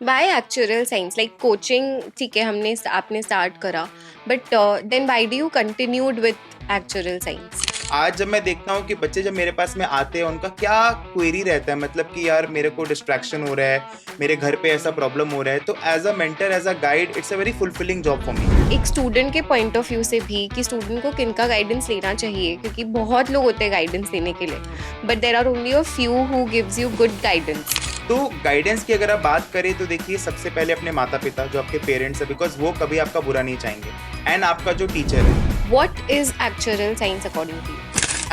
Y actual science like coaching ठीक है आपने स्टार्ट करा but then why do you continued with actual science? आज जब मैं देखता हूँ कि बच्चे जब मेरे पास में आते हैं उनका क्या क्वेरी रहता है, मतलब कि यार मेरे को डिस्ट्रैक्शन हो रहा है, मेरे घर पे ऐसा प्रॉब्लम हो रहा है, तो as a mentor as a guide it's a very fulfilling job for me. एक स्टूडेंट के पॉइंट ऑफ व्यू से भी कि स्टूडेंट को किनका गाइडेंस लेना चाहिए, क्योंकि बहुत लोग होते हैं गाइडेंस देने के लिए but there are only a few who gives you good guidance. तो गाइडेंस की अगर आप बात करें तो देखिए सबसे पहले अपने माता पिता जो आपके पेरेंट्स है, बिकॉज वो कभी आपका बुरा नहीं चाहेंगे, एंड आपका जो टीचर है। What is actual science according to you?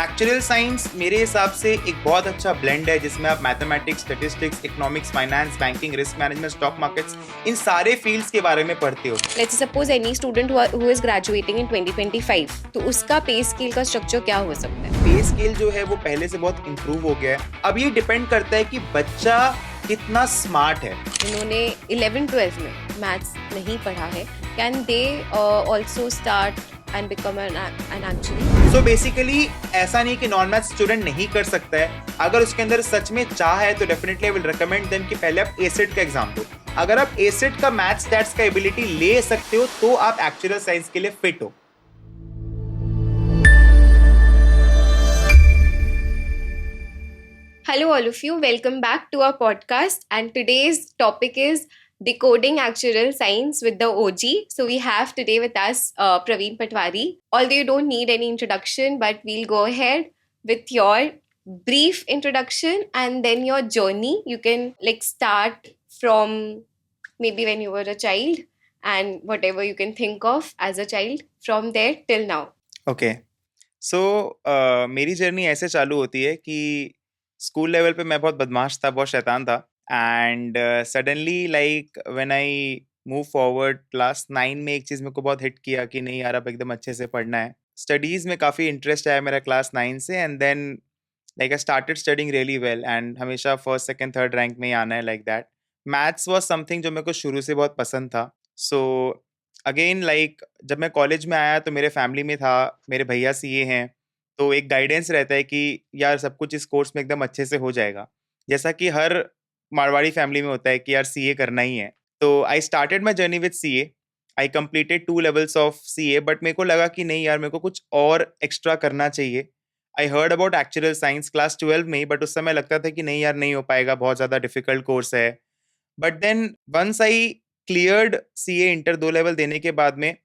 Actual science मेरे हिसाब से एक बहुत अच्छा ब्लेंड है जिसमें आप mathematics, statistics, economics, finance, banking, risk management, stock markets, इन सारे फील्ड्स के बारे में पढ़ते हो। Let's suppose any student who is graduating in 2025, तो उसका पे स्केल का स्ट्रक्चर क्या हो सकता है? पे स्केल जो है वो पहले से बहुत इम्प्रूव हो गया है। अब ये डिपेंड करता है कि बच्चा कितना स्मार्ट है। उन्होंने 11-12 में मैथ्स नहीं पढ़ा है, can they also start and become an actually? So basically ऐसा नहीं कि नॉन मैथ स्टूडेंट नहीं कर सकता है, अगर उसके अंदर सच में चाह है तो definitely I will recommend them कि पहले आप एसेट का एग्जाम दो। अगर आप एसेट का मैथ्स स्टैट्स का एबिलिटी ले सकते हो तो आप एक्चुअल साइंस के लिए फिट हो। Hello, all of you. Welcome back to our podcast. And today's topic is decoding actuarial science with the OG. So we have today with us Praveen Patwari. Although you don't need any introduction, but we'll go ahead with your brief introduction and then your journey. You can start from maybe when you were a child and whatever you can think of as a child from there till now. Okay, so मेरी journey ऐसे चालू होती है कि school level पे मैं बहुत बदमाश था, बहुत शैतान था, and suddenly like when I move forward class 9 में एक चीज़ मेरे को बहुत हिट किया कि नहीं यार अब एकदम अच्छे से पढ़ना है। स्टडीज़ में काफ़ी इंटरेस्ट आया मेरा क्लास 9 से, and then like I started studying really well, and हमेशा फर्स्ट सेकंड थर्ड रैंक में ही आना है like that. Maths was something जो मेरे को शुरू से बहुत पसंद था। सो अगेन लाइक जब मैं कॉलेज में आया तो मेरे फैमिली में था, मेरे भैया सीए हैं, तो एक गाइडेंस रहता है कि यार सब कुछ इस कोर्स में एकदम अच्छे से हो जाएगा, जैसा कि हर मारवाड़ी फैमिली में होता है कि यार सीए करना ही है। तो I started my journey with CA. I completed 2 levels of CA, but मेरे को लगा कि नहीं यार मेरे को कुछ और एक्स्ट्रा करना चाहिए। I heard about actual science class 12 में ही, बट उस समय लगता था कि नहीं यार नहीं हो पाएगा, बहुत ज़्यादा डिफिकल्ट कोर्स है। But then once I cleared CA inter 2 level देने के बाद में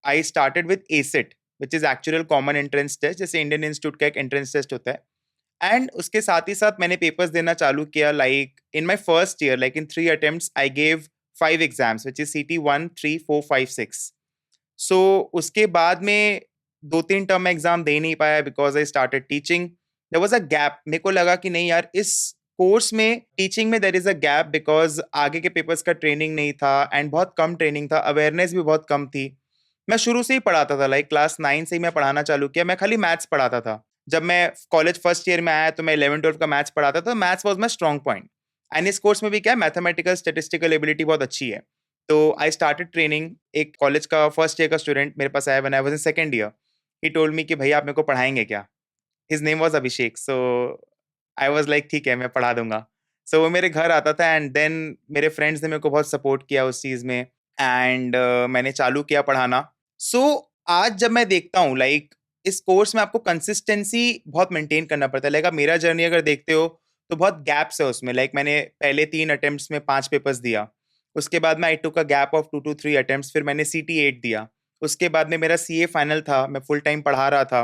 I started with ACET which is actual common entrance test, जैसे इंडियन इंस्टीट्यूट का एक एंट्रेंस टेस्ट होता है। एंड उसके साथ ही साथ मैंने पेपर्स देना चालू किया, like in my first year, like in 3 attempts I gave 5 exams which is CT 1, 3, 4, 5, 6। सो उसके बाद में 2-3 टर्म में एग्जाम दे नहीं पाया because I started teaching. There was a gap, मेरे को लगा कि नहीं यार इस कोर्स में टीचिंग में there is a gap, because आगे के पेपर्स का ट्रेनिंग नहीं था एंड बहुत कम ट्रेनिंग था, अवेयरनेस भी बहुत कम थी। मैं शुरू से ही पढ़ाता था, लाइक क्लास 9 से ही मैं पढ़ाना चालू किया, मैं खाली मैथ्स पढ़ाता था। जब मैं कॉलेज फर्स्ट ईयर में आया तो मैं 11-12 का मैथ्स पढ़ाता था, maths was my strong point. And इस कोर्स में भी क्या है, मैथमेटिकल स्टैटिस्टिकल एबिलिटी बहुत अच्छी है। तो आई स्टार्टेड ट्रेनिंग। एक कॉलेज का फर्स्ट ईयर का स्टूडेंट मेरे पास आया when I was in second year. He told मी कि भैया आप मेरे को पढ़ाएंगे क्या? His name was Abhishek. So I was like ठीक है मैं पढ़ा दूंगा। सो वो मेरे घर आता था, एंड देन मेरे फ्रेंड्स ने मेरे को बहुत सपोर्ट किया उस चीज़ में, एंड मैंने चालू किया पढ़ाना। सो आज जब मैं देखता हूँ लाइक इस कोर्स में आपको कंसिस्टेंसी बहुत मेंटेन करना पड़ता है। लाइक आप मेरा जर्नी अगर देखते हो तो बहुत गैप्स है उसमें। लाइक मैंने पहले 3 अटेम्प्ट्स में 5 पेपर्स दिया, उसके बाद में I took a gap of 2 to 3 attempts, फिर मैंने CT 8 दिया, उसके बाद में मेरा CA फाइनल था, मैं फुल टाइम पढ़ा रहा था,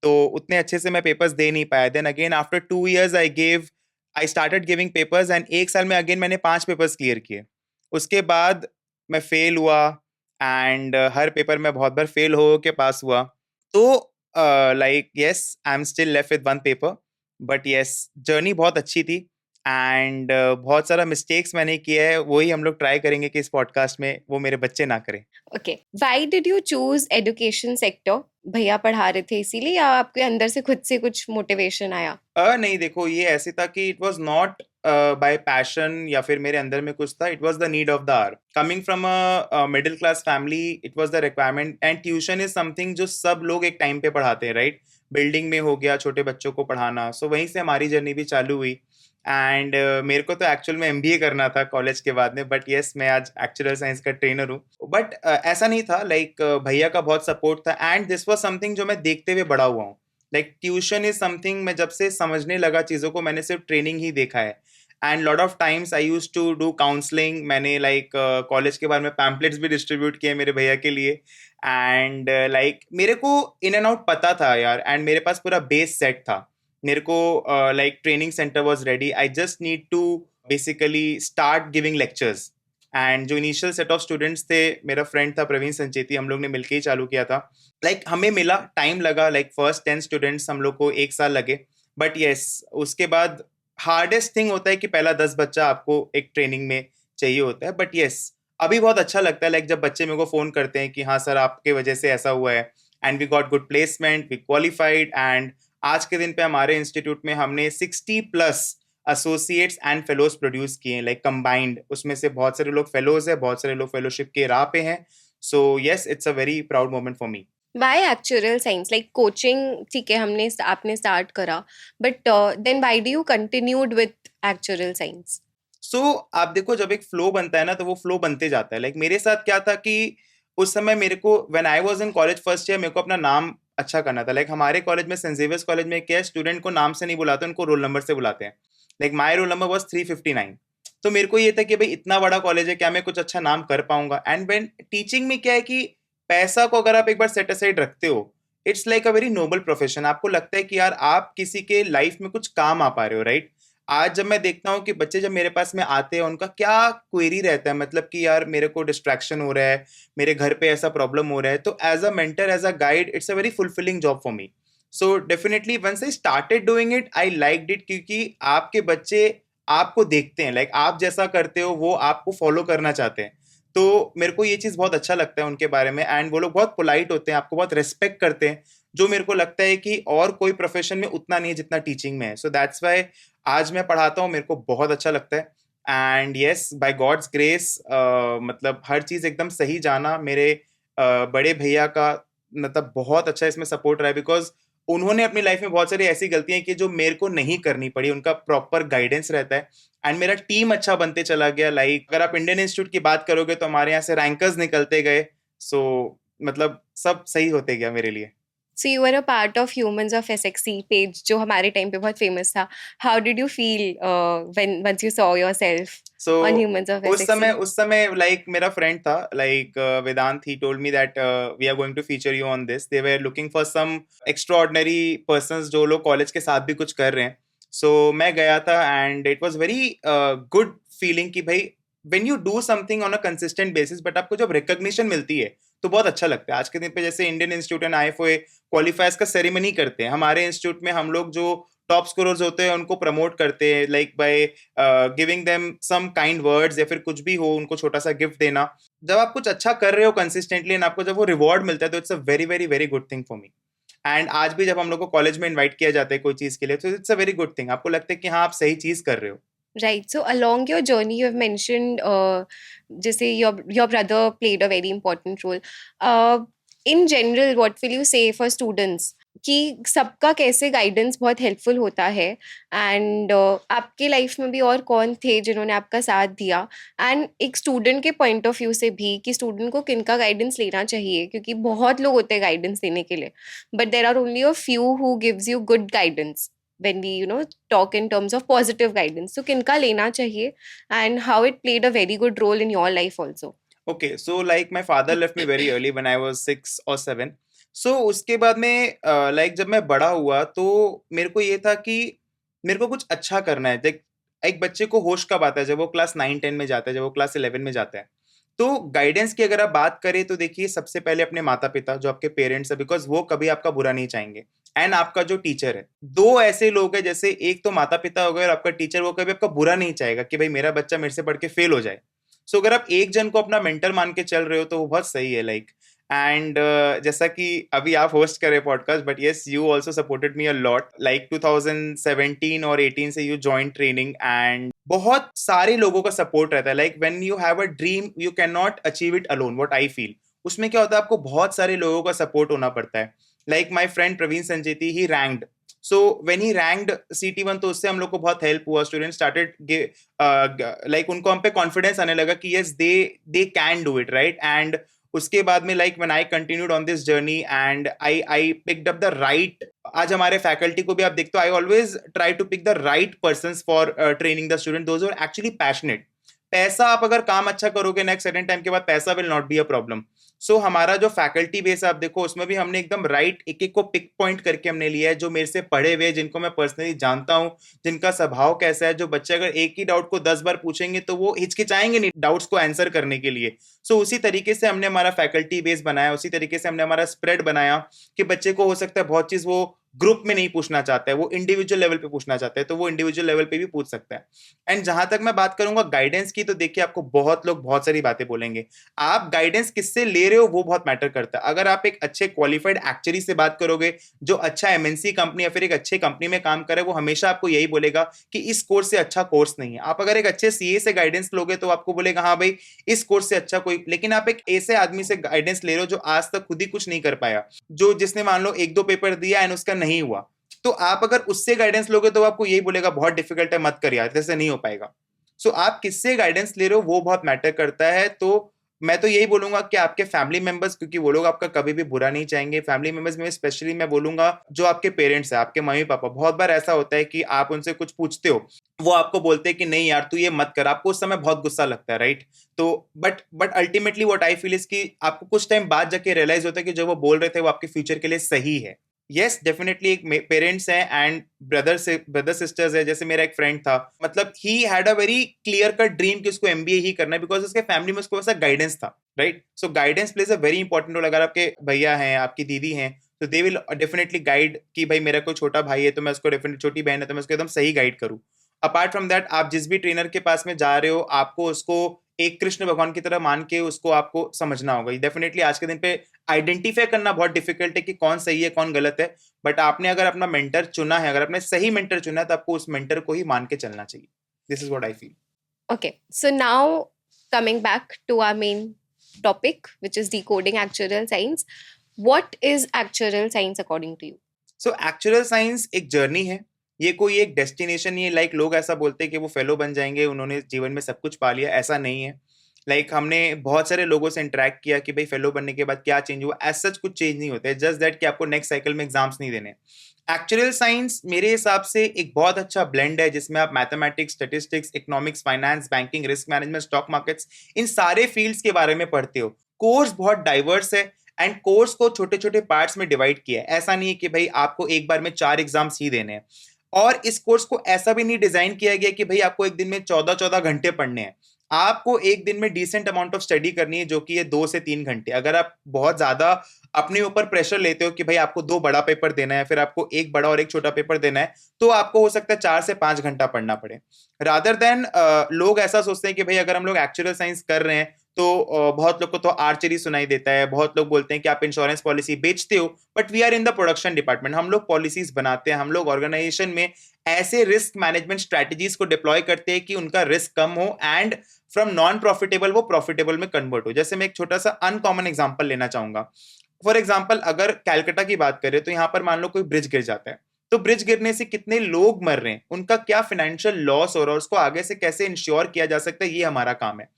तो उतने अच्छे से मैं पेपर्स दे नहीं पाया। Then again after 2 years I started giving papers, and 1 साल में अगेन मैंने 5 पेपर्स क्लियर किए। उसके बाद मैं फेल हुआ, एंड हर पेपर में बहुत बार फेल हो के पास हुआ। तो like yes I am still left with 1 paper, but yes journey बहुत अच्छी थी, एंड बहुत सारा मिस्टेक्स मैंने किए हैं, वही हम लोग ट्राई करेंगे कि इस पॉडकास्ट में वो मेरे बच्चे ना करें। Okay, why did you choose education sector? भैया पढ़ा रहे थे इसीलिए, या आपके अंदर से खुद से कुछ मोटिवेशन आया? नहीं देखो ये ऐसे था कि it was not by passion या फिर मेरे अंदर में कुछ था, it was the need of the hour. Coming from a middle class family it was the requirement, and tuition is something जो सब लोग एक टाइम पे पढ़ाते हैं, राइट? बिल्डिंग में हो गया छोटे बच्चों को पढ़ाना, सो वहीं से हमारी जर्नी भी चालू हुई। एंड मेरे को तो एक्चुअल में एमबीए करना था कॉलेज के बाद में, बट यस मैं आज एक्चुअल साइंस का ट्रेनर हूँ. बट ऐसा नहीं था, लाइक भैया का बहुत सपोर्ट था एंड दिस वाज समथिंग जो मैं देखते हुए बड़ा हुआ हूँ. लाइक ट्यूशन इज समथिंग, मैं जब से समझने लगा चीज़ों को मैंने सिर्फ ट्रेनिंग ही देखा है. And lot of times I use to do counselling. मैंने लाइक कॉलेज के बारे में पैम्पलेट्स भी डिस्ट्रीब्यूट किए मेरे भैया के लिए. एंड लाइक मेरे को इन एंड आउट पता था यार, एंड मेरे पास पूरा बेस सेट था. मेरे को like training centre was ready. I just need to basically start giving lectures. And जो इनिशियल सेट ऑफ स्टूडेंट्स थे, मेरा फ्रेंड था प्रवीण संचेती, हम लोग ने मिलकर ही चालू किया था. लाइक हमें मिला, टाइम लगा, लाइक फर्स्ट 10 स्टूडेंट्स हम लोग को 1 साल लगे. बट यस उसके बाद हार्डेस्ट थिंग होता है कि पहला 10 बच्चा आपको एक ट्रेनिंग में चाहिए होता है. बट यस अभी बहुत अच्छा लगता है, लाइक जब बच्चे मेरे को फोन करते हैं कि हाँ सर आपके वजह से ऐसा हुआ है, and we got good placement, we qualified. And आज के दिन पे हमारे इंस्टीट्यूट में हमने 60+ एसोसिएट्स एंड फेलोज प्रोड्यूस किए हैं, लाइक कंबाइंड. उसमें से बहुत सारे लोग फेलोज है, बहुत सारे लोग फेलोशिप के राह पे हैं. So yes it's a very proud moment for me. Why actuarial science? Like coaching, ठीक है हमने आपने start करा, but then why do you continued with actuarial science? सो आप देखो, जब एक फ्लो बनता है ना तो वो फ्लो बनते जाता है. लाइक मेरे साथ क्या था कि उस समय मेरे को when I was in college first year, मेरे को अपना नाम अच्छा करना था. लाइक हमारे कॉलेज में, सेंट जेवियर्स कॉलेज में क्या है, स्टूडेंट को नाम से नहीं बुलाते, उनको रोल नंबर से बुलाते हैं. Like my roll number was 359. तो मेरे को ये था कि भाई इतना बड़ा कॉलेज है, क्या मैं कुछ अच्छा नाम कर पाऊंगा. एंड व्हेन टीचिंग में क्या है कि पैसा को अगर आप एक बार सेट असाइड रखते हो, it's like a very noble profession. आपको लगता है कि यार आप किसी के लाइफ में कुछ काम आ पा रहे हो, राइट. आज जब मैं देखता हूँ कि बच्चे जब मेरे पास में आते हैं, उनका क्या क्वेरी रहता है, मतलब कि यार मेरे को डिस्ट्रैक्शन हो रहा है, मेरे घर पे ऐसा प्रॉब्लम हो रहा है, तो as a mentor, as a guide, it's a very fulfilling job for me. So definitely once I started doing it, I liked it, क्योंकि आपके बच्चे आपको देखते हैं, लाइक आप जैसा करते हो वो आपको फॉलो करना चाहते हैं. तो मेरे को ये चीज़ बहुत अच्छा लगता है उनके बारे में. एंड वो लोग बहुत पोलाइट होते हैं, आपको बहुत रेस्पेक्ट करते हैं, जो मेरे को लगता है कि और कोई प्रोफेशन में उतना नहीं है जितना टीचिंग में है. सो दैट्स वाई आज मैं पढ़ाता हूँ, मेरे को बहुत अच्छा लगता है. And yes by God's grace, मतलब हर चीज़ एकदम सही जाना. मेरे बड़े भैया का मतलब बहुत अच्छा इसमें सपोर्ट रहा है, बिकॉज उन्होंने अपनी लाइफ में बहुत सारी ऐसी गलतियां की जो मेरे को नहीं करनी पड़ी. उनका प्रॉपर गाइडेंस रहता है. एंड मेरा टीम अच्छा बनते चला गया. लाइक अगर आप इंडियन इंस्टीट्यूट की बात करोगे तो हमारे यहाँ से रैंकर्स निकलते गए. सो मतलब सब सही होते गया मेरे लिए. So you were a part of Humans of SXC page जो हमारे टाइम पे बहुत famous था. How did you feel when once you saw yourself so on Humans of SXC? उस समय लाइक मेरा फ्रेंड था, like Vedant, he told me that we are going to feature you on this. They were looking for some extraordinary persons जो लोग college के साथ भी कुछ कर रहे हैं. सो मैं गया था and it was very good feeling कि भाई when you do something on a consistent basis, but आपको जब रिकॉग्निशन मिलती है तो बहुत अच्छा लगता है. आज के दिन पे जैसे इंडियन इंस्टीट्यूट एंड आईएफओए क्वालिफायर्स का सेरेमनी करते हैं, हमारे इंस्टीट्यूट में हम लोग जो टॉप स्कोरर्स होते हैं उनको प्रमोट करते हैं, like by giving them some kind words, या फिर कुछ भी हो उनको छोटा सा गिफ्ट देना. जब आप कुछ अच्छा कर रहे हो कंसिस्टेंटली एंड आपको जब वो रिवॉर्ड मिलता है, तो it's a very very very good thing for me. And आज भी जब हम लोग को कॉलेज में इनवाइट किया जाता है कोई चीज के लिए, तो it's a very good thing. आपको लगता है कि हाँ आप सही चीज कर रहे हो. Right. So along your journey, you have mentioned, जैसे your brother played a very important role. In general, what will you say for students कि सबका कैसे गाइडेंस बहुत हेल्पफुल होता है, एंड आपके लाइफ में भी और कौन थे जिन्होंने आपका साथ दिया, एंड एक स्टूडेंट के पॉइंट ऑफ व्यू से भी कि स्टूडेंट को किनका गाइडेंस लेना चाहिए, क्योंकि बहुत लोग होते हैं गाइडेंस देने के लिए, but there are only a few who gives you good guidance when we talk in terms of positive guidance. So किनका लेना चाहिए and how it played a very good role in your life also. Okay, so like my father left me very early when I was 6 or 7. So उसके बाद में like जब मैं बड़ा हुआ तो मेरे को ये था कि मेरे को कुछ अच्छा करना है. देख, एक बच्चे को होश कब आता है, जब वो क्लास 9-10 में जाता है, जब वो क्लास 11 में जाता है. तो गाइडेंस की अगर आप बात करें तो देखिए, सबसे पहले अपने माता पिता जो आपके पेरेंट्स है, बिकॉज वो कभी आपका बुरा नहीं चाहेंगे. एंड आपका जो टीचर है, दो ऐसे लोग हैं, जैसे एक तो माता पिता हो गए और आपका टीचर, वो कभी आपका बुरा नहीं चाहेगा कि भाई मेरा बच्चा मेरे से पढ़ के फेल हो जाए. सो अगर आप एक जन को अपना मेंटर मान के चल रहे हो तो वो बहुत सही है. लाइक एंड जैसा कि अभी आप होस्ट कर रहे podcast, but yes you also supported me a lot. Like 2017 और 18 से यू जॉइन ट्रेनिंग, एंड बहुत सारे लोगों का सपोर्ट रहता है. Like when you have a dream you can not achieve it alone, what I feel. उसमें क्या होता है, आपको बहुत सारे लोगों का सपोर्ट होना पड़ता है. Like my friend Praveen Sancheti, he ranked. So when he ranked CT1 तो उससे हम लोग को बहुत हेल्प हुआ. स्टूडेंट स्टार्टेड लाइक उनको हम पे कॉन्फिडेंस आने लगा कि yes they can do it, right. And उसके बाद में like when I continued on this journey and I picked up the right. आज हमारे फैकल्टी को भी आप देखते हो, I always try to pick the right persons for training the student, those are actually passionate. पैसा आप अगर काम अच्छा करोगे नेक्स्ट सर्टेन टाइम के बाद पैसा will not be a problem. So हमारा जो फैकल्टी बेस आप देखो उसमें भी हमने एकदम राइट एक एक को पिक पॉइंट करके हमने लिया है, जो मेरे से पढ़े हुए, जिनको मैं पर्सनली जानता हूँ, जिनका स्वभाव कैसा है. जो बच्चे अगर एक ही डाउट को 10 बार पूछेंगे तो वो हिचकिचाएंगे नहीं डाउट्स को आंसर करने के लिए. सो उसी तरीके से हमने हमारा फैकल्टी बेस बनाया, उसी तरीके से हमने हमारा स्प्रेड बनाया कि बच्चे को हो सकता है बहुत चीज वो ग्रुप में नहीं पूछना चाहता है, वो इंडिविजुअल लेवल पे पूछना चाहता है, तो वो इंडिविजुअल लेवल पे भी पूछ सकता है. एंड जहां तक मैं बात करूंगा गाइडेंस की, तो देखिए आपको बहुत लोग बहुत सारी बातें बोलेंगे. आप गाइडेंस किससे ले रहे हो वो बहुत मैटर करता है. अगर आप एक अच्छे क्वालिफाइड एक्चुअरी से बात करोगे जो अच्छा MNC कंपनी या फिर एक अच्छे कंपनी में काम करे, वो हमेशा आपको यही बोलेगा कि इस कोर्स से अच्छा कोर्स नहीं है. आप अगर एक अच्छे CA से गाइडेंस लोगे तो आपको बोलेगा हाँ भाई इस कोर्स से अच्छा कोई. लेकिन आप एक ऐसे आदमी से गाइडेंस ले रहे हो जो आज तक खुद ही कुछ नहीं कर पाया, जो जिसने मान लो 1-2 पेपर दिया एंड उसका नहीं हुआ, तो आप अगर उससे गाइडेंस लोगे तो आपको यही बोलेगा बहुत डिफिकल्ट है, मत कर यार, जैसे नहीं हो पाएगा. सो आप किससे गाइडेंस ले रहे हो वो बहुत मैटर करता है. तो मैं तो यही बोलूंगा कि आपके फैमिली मेंबर्स, क्योंकि वो लोग आपका कभी भी बुरा नहीं चाहेंगे. फैमिली मेंबर्स में स्पेशली मैं बोलूंगा जो आपके पेरेंट्स हैं, आपके मम्मी पापा. बहुत बार ऐसा होता है कि आप उनसे कुछ पूछते हो, वो आपको बोलते हैं कि नहीं यार तू ये मत कर. आपको उस समय बहुत गुस्सा लगता है, राइट. तो but ultimately what I feel is कि आपको कुछ टाइम बाद जाके रियलाइज होता है कि जो वो बोल रहे थे वो आपके फ्यूचर के लिए सही है. यस डेफिनेटली एक पेरेंट्स हैं एंड ब्रदर सिस्टर्स है. जैसे मेरा एक फ्रेंड था, मतलब he had a very clear cut dream कि उसको MBA ही करना है, बिकॉज उसके फैमिली में उसको वैसा गाइडेंस था, right. So guidance plays a very important role. अगर आपके भैया हैं, आपकी दीदी हैं, तो दे विल डेफिनेटली गाइड कि भाई मेरा कोई छोटा भाई है तो मैं उसको डेफिनेटली, छोटी बहन है तो मैं उसको एकदम सही गाइड करूँ. अपार्ट फ्रॉम दैट आप जिस भी ट्रेनर के पास में जा रहे हो, आपको उसको एक कृष्ण भगवान की तरह मान के उसको आपको समझना होगा. डेफिनेटली आज के दिन पे आइडेंटिफाई करना बहुत डिफिकल्ट है कि कौन सही है कौन गलत है, बट आपने अगर अपना मेंटर चुना है, अगर आपने सही मेंटर चुना है, तो आपको उस मेंटर को ही मान के चलना चाहिए. This is what I feel. Okay, so now coming back to our main topic, which is decoding actuarial science. What is actuarial science according to you? So actual science एक जर्नी है, ये कोई एक डेस्टिनेशन नहीं है. Like लोग ऐसा बोलते हैं कि वो फेलो बन जाएंगे, उन्होंने जीवन में सब कुछ पा लिया. ऐसा नहीं है. लाइक हमने बहुत सारे लोगों से इंटरेक्ट किया कि भाई फेलो बनने के बाद क्या चेंज हुआ. एज सच कुछ चेंज नहीं होता है, जस्ट दैट कि आपको नेक्स्ट साइकिल में एग्जाम्स नहीं देने. एक्चुअल साइंस मेरे हिसाब से एक बहुत अच्छा ब्लेंड है, जिसमें आप mathematics, statistics, economics, finance, banking, risk management, stock markets, इन सारे फील्ड्स के बारे में पढ़ते हो. कोर्स बहुत डाइवर्स है एंड कोर्स को छोटे छोटे पार्ट्स में डिवाइड किया है. ऐसा नहीं है कि भाई आपको एक बार में 4 एग्जाम्स ही देने हैं. और इस कोर्स को ऐसा भी नहीं डिजाइन किया गया कि भाई आपको एक दिन में 14-14 घंटे पढ़ने हैं. आपको एक दिन में डिसेंट अमाउंट ऑफ स्टडी करनी है, जो कि है 2 से 3 घंटे. अगर आप बहुत ज्यादा अपने ऊपर प्रेशर लेते हो कि भाई आपको 2 बड़ा पेपर देना है, फिर आपको एक बड़ा और एक छोटा पेपर देना है, तो आपको हो सकता है 4 से 5 घंटा पढ़ना पड़े. रादर देन लोग ऐसा सोचते हैं कि भाई अगर हम लोग एक्चुअल साइंस कर रहे हैं तो बहुत लोग को तो आर्चरी सुनाई देता है. बहुत लोग बोलते हैं कि आप इंश्योरेंस पॉलिसी बेचते हो, but we are in the production department. हम लोग पॉलिसीज बनाते हैं, हम लोग ऑर्गेनाइजेशन में ऐसे रिस्क मैनेजमेंट स्ट्रेटजीज को डिप्लॉय करते हैं कि उनका रिस्क कम हो एंड फ्रॉम नॉन प्रॉफिटेबल वो प्रॉफिटेबल में कन्वर्ट हो. जैसे मैं एक छोटा सा अनकॉमन एग्जांपल लेना चाहूंगा. फॉर एग्जांपल अगर कैलकाटा की बात करें तो यहाँ पर मान लो कोई ब्रिज गिर जाता है, तो ब्रिज गिरने से कितने लोग मर रहे हैं, उनका क्या फाइनेंशियल लॉस हो रहा है, उसको आगे से कैसे इंश्योर किया जा सकता है, ये हमारा काम है.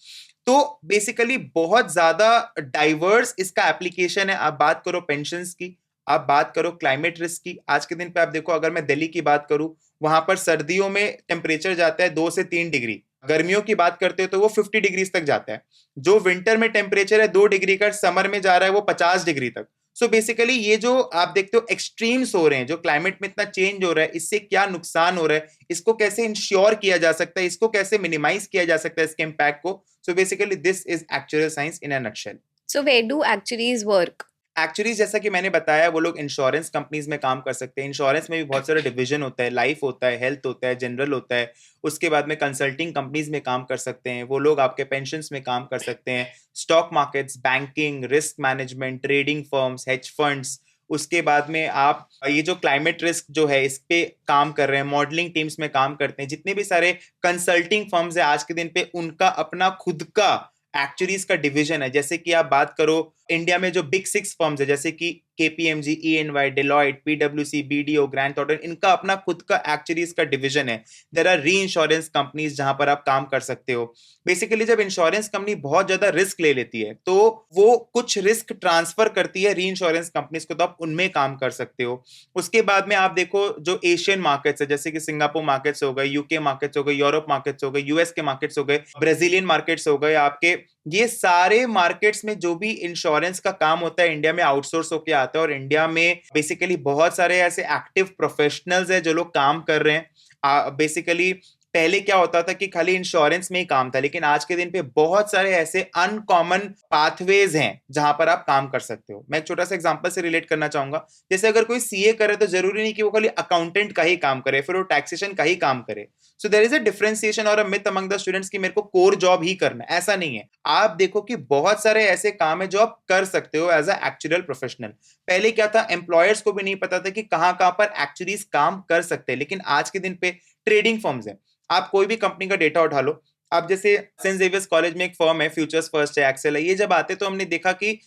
तो बेसिकली बहुत ज्यादा डाइवर्स इसका एप्लीकेशन है. आप बात करो पेंशन्स की, आप बात करो क्लाइमेट रिस्क की. आज के दिन पे आप देखो, अगर मैं दिल्ली की बात करूं, वहां पर सर्दियों में टेम्परेचर जाता है 2 से 3 डिग्री. गर्मियों की बात करते हो तो वो 50 डिग्री तक जाता है. जो विंटर में टेम्परेचर है 2 डिग्री का, समर में जा रहा है वो 50 डिग्री तक. सो बेसिकली ये जो आप देखते हो एक्सट्रीम्स हो रहे हैं, जो क्लाइमेट में इतना चेंज हो रहा है, इससे क्या नुकसान हो रहा है, इसको कैसे इंश्योर किया जा सकता है, इसको कैसे मिनिमाइज किया जा सकता है इसके इम्पैक्ट को. So basically this is actual science in a nutshell. So where do actuaries work? Actually जैसा कि मैंने बताया, वो लोग इंश्योरेंस कंपनीज में काम कर सकते हैं. इंश्योरेंस में भी बहुत सारे डिवीजन होता है, लाइफ होता है, हेल्थ होता है, जनरल होता है. उसके बाद में कंसल्टिंग कंपनीज में काम कर सकते हैं, वो लोग आपके पेंशन्स में काम कर सकते हैं. Stock markets, banking, risk management, trading firms, hedge funds. उसके बाद में आप ये जो क्लाइमेट रिस्क जो है इस पे काम कर रहे हैं, मॉडलिंग टीम्स में काम करते हैं. जितने भी सारे कंसल्टिंग फर्म्स है आज के दिन पे, उनका अपना खुद का एक्चुअरीज का डिवीजन है. जैसे कि आप बात करो इंडिया में जो बिग 6 फर्म्स है जैसे कि KPMG, EY, Deloitte, PwC, BDO, Grant Thornton, इनका अपना खुद का एक्चुअरीज का डिवीजन है। There are reinsurance companies जहां पर आप काम कर सकते हो। बेसिकली जब इंश्योरेंस कंपनी बहुत ज्यादा रिस्क ले लेती है तो वो कुछ रिस्क ट्रांसफर करती है री इंश्योरेंस कंपनीज को, तो आप उनमें काम कर सकते हो। उसके बाद में आप देखो जो एशियन मार्केट्स है जैसे कि सिंगापुर मार्केट्स हो गए, यूके मार्केट्स हो गए, यूरोप मार्केट्स हो गए, यूएस के मार्केट्स हो गए, ब्राजीलियन मार्केट्स हो गए आपके, ये सारे मार्केट्स में जो भी इंश्योरेंस का काम होता है इंडिया में आउटसोर्स होकर आता है। और इंडिया में बेसिकली बहुत सारे ऐसे एक्टिव प्रोफेशनल्स हैं जो लोग काम कर रहे हैं। बेसिकली पहले क्या होता था कि खाली इंश्योरेंस में ही काम था, लेकिन आज के दिन पे बहुत सारे ऐसे अनकॉमन पाथवेज हैं जहां पर आप काम कर सकते हो। मैं एक छोटा सा एग्जांपल से रिलेट करना चाहूंगा। जैसे अगर कोई सीए करे तो जरूरी नहीं कि वो खाली अकाउंटेंट का ही काम करे, फिर वो टैक्सेशन का ही काम करे। So there is a differentiation और a myth among the students कि मेरे को कोर जॉब ही करना है, ऐसा नहीं है। आप देखो कि बहुत सारे ऐसे काम है जो आप कर सकते हो एज अ एक्चुअल प्रोफेशनल। पहले क्या था, एम्प्लॉयर्स को भी नहीं पता था कि कहां कहां पर एक्चुअलीज काम कर सकते हैं, लेकिन आज के दिन पे ट्रेडिंग फर्म्स है। आप कोई भी कंपनी का डेटा उठा लो, आप जैसे सेंट जेवियर्स कॉलेज में एक फर्म है फ्यूचर्स फर्स्ट है, एक्सेल है, ये जब आते तो हमने देखा कि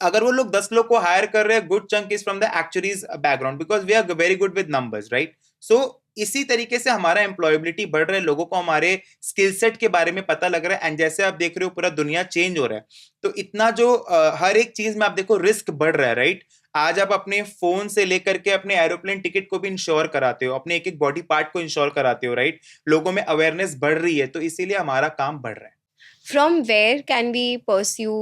अगर वो लोग 10 लोग को हायर कर रहे हैं, good chunk is from the actuaries background because we are very good with numbers, right. So इसी तरीके से हमारा एम्प्लॉयबिलिटी बढ़ रहा है, लोगों को हमारे स्किल सेट के बारे में पता लग रहा है। एंड जैसे आप देख रहे हो पूरा दुनिया चेंज हो रहा है, तो इतना जो हर एक चीज में आप देखो रिस्क बढ़ रहा है, राइट। आज आप अपने फोन से लेकर के अपने एरोप्लेन टिकट को भी इंश्योर कराते हो, अपने एक एक बॉडी पार्ट को इंश्योर कराते हो, राइट। लोगों में अवेयरनेस बढ़ रही है, तो इसीलिए हमारा काम बढ़ रहा है। From where can we pursue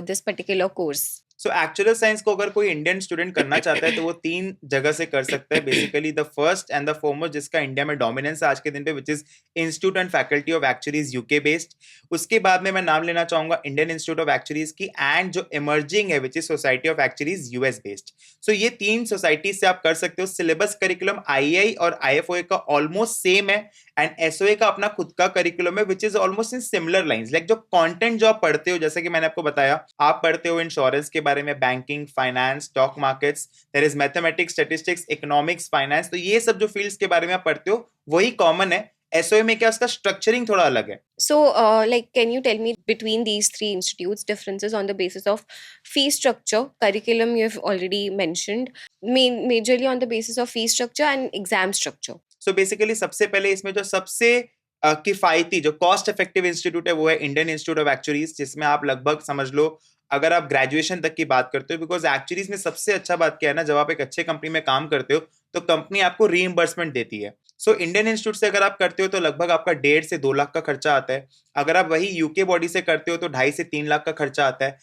this particular course? So actual science को अगर कोई इंडियन स्टूडेंट करना चाहता है तो वो 3 जगह से कर सकता है। Basically the first and the foremost जिसका इंडिया में डोमिनेंस है आज के दिन पे, which is institute and faculty of actuaries UK based. उसके बाद में मैं नाम लेना चाहूंगा इंडियन इंस्टीट्यूट ऑफ एक्चुअरीज की, एंड जो इमर्जिंग है which is society of actuaries US based. So ये 3 सोसाइटी से आप कर सकते हो। सिलेबस करिकुलम आईआई और आईएफओए का ऑलमोस्ट सेम है, एंड एसओए का अपना खुद का करिकुलम है which is almost in similar lines. Like जो कंटेंट जो आप पढ़ते हो, जैसे कि मैंने आपको बताया, आप पढ़ते हो इंश्योरेंस के बारे में, banking, finance, stock markets, there is mathematics, statistics, economics, finance, तो ये सब जो फील्ड्स के बारे में आप पढ़ते हो वही कॉमन है। एसओए में क्या उसका स्ट्रक्चरिंग थोड़ा अलग है। So, like, can you tell me between these three institutes differences on the basis of fee structure? Curriculum you have already mentioned, majorly on the basis of fee structure and exam structure. So basically सबसे पहले इसमें जो सबसे किफायती जो cost effective institute है वो है इंडियन इंस्टीट्यूट ऑफ एक्चुअरीज, जिसमें आप लगभग समझ लो अगर आप ग्रेजुएशन तक की बात करते हो, बिकॉज एक्चुअरीज में सबसे अच्छा बात क्या है ना, जब आप एक अच्छे कंपनी में काम करते हो तो कंपनी आपको रीइंबर्समेंट देती है। सो इंडियन इंस्टीट्यूट से अगर आप करते हो तो लगभग आपका 1.5 से 2 लाख का खर्चा आता है। अगर आप वही यूके बॉडी से करते हो तो 2.5 से 3 लाख का खर्चा आता है।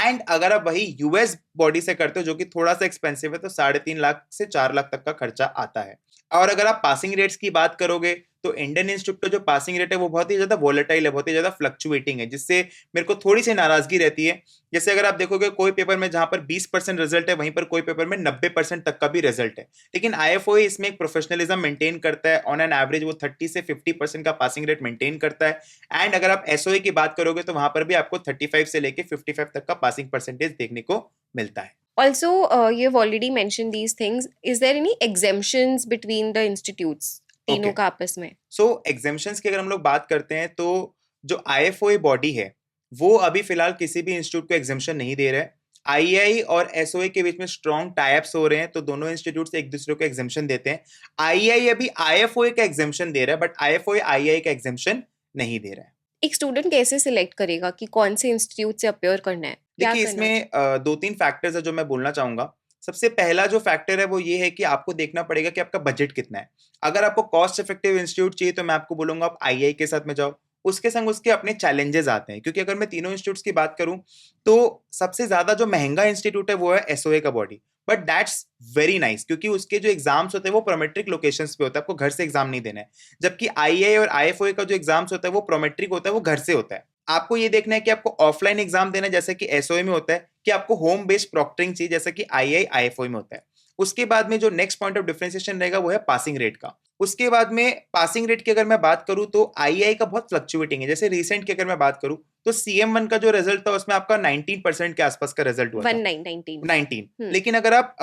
एंड अगर आप वही यूएस बॉडी से करते हो जो कि थोड़ा सा एक्सपेंसिव है, तो 3.5 लाख से 4 लाख तक का खर्चा आता है। और अगर आप पासिंग रेट्स की बात करोगे तो इंडियन इंस्टीट्यूट का जो पासिंग रेट है वो बहुत ही ज्यादा वोलेटाइल है, बहुत ही ज्यादा फ्लक्चुएटिंग है, जिससे मेरे को थोड़ी सी नाराजगी रहती है। जैसे अगर आप देखोगे कोई पेपर में जहां पर 20% रिजल्ट है, वहीं पर कोई पेपर में 90% तक का भी रिजल्ट है। लेकिन आईएफओए इसमें एक प्रोफेशनलिज्म मेंटेन करता है, ऑन एन एवरेज वो 30 से 50% का पासिंग रेट मेंटेन करता है। एंड अगर आप एसओए की बात करोगे तो वहां पर भी आपको 35 से लेके 55 तक का पासिंग परसेंटेज देखने को मिलता है। Also, you have already mentioned these things. Is there any exemptions between the institutes? तीनों का आपस में. सो एग्जेम्पशंस की अगर हम लोग बात करते हैं तो जो आईएफओए बॉडी है वो अभी फिलहाल किसी भी इंस्टीट्यूट को एग्जेम्पशन नहीं दे रहा है। आईआई और एसओए के बीच में स्ट्रॉन्ग टाइप्स हो रहे हैं, तो दोनों इंस्टीट्यूट एक दूसरे को एग्जेम्पशन देते हैं। आईआई अभी आईएफओए का एग्जेम्पशन दे रहा है, बट आईएफओए आईआई का एग्जेम्पशन नहीं दे रहा है। एक स्टूडेंट कैसे सिलेक्ट करेगा कि कौन से इंस्टीट्यूट से अपेयर करना है? देखिए इसमें 2-3 फैक्टर्स है जो मैं बोलना चाहूंगा। सबसे पहला जो फैक्टर है वो ये है कि आपको देखना पड़ेगा कि आपका बजट कितना है। अगर आपको कॉस्ट इफेक्टिव इंस्टीट्यूट चाहिए तो मैं आपको बोलूंगा आप आईआई के साथ में जाओ। उसके संग उसके अपने चैलेंजेस आते हैं, क्योंकि अगर मैं तीनों इंस्टीट्यूट्स की बात करूं तो सबसे ज्यादा जो महंगा इंस्टीट्यूट है वो है एसओए का body, but that's very nice क्योंकि उसके जो एग्जाम्स होते हैं वो प्रोमेट्रिक लोकेशंस पे होता है, आपको घर से एग्जाम नहीं देना है। जबकि आईआई और आईएफओए का जो एग्जाम्स होता है वो प्रोमेट्रिक होता है, वो घर से होता है। आपको ये देखना है कि आपको ऑफलाइन एग्जाम देना है जैसे कि एसओए में होता है, कि आपको होम बेस्ड प्रॉक्टरिंग चाहिए जैसे कि आईआई आईएफओए में होता है। उसके बाद में जो नेक्स्ट पॉइंट ऑफ डिफरेंशिएशन रहेगा वो है पासिंग रेट का। उसके बाद में पासिंग रेट की अगर मैं बात करूं तो आईआई का बहुत फ्लक्चुएटिंग है। जैसे रिसेंट की अगर मैं बात करूं तो CM1 का जो रिजल्ट था उसमें आपका 19% के आसपास का रिजल्ट हुआ था। 19। लेकिन अगर आप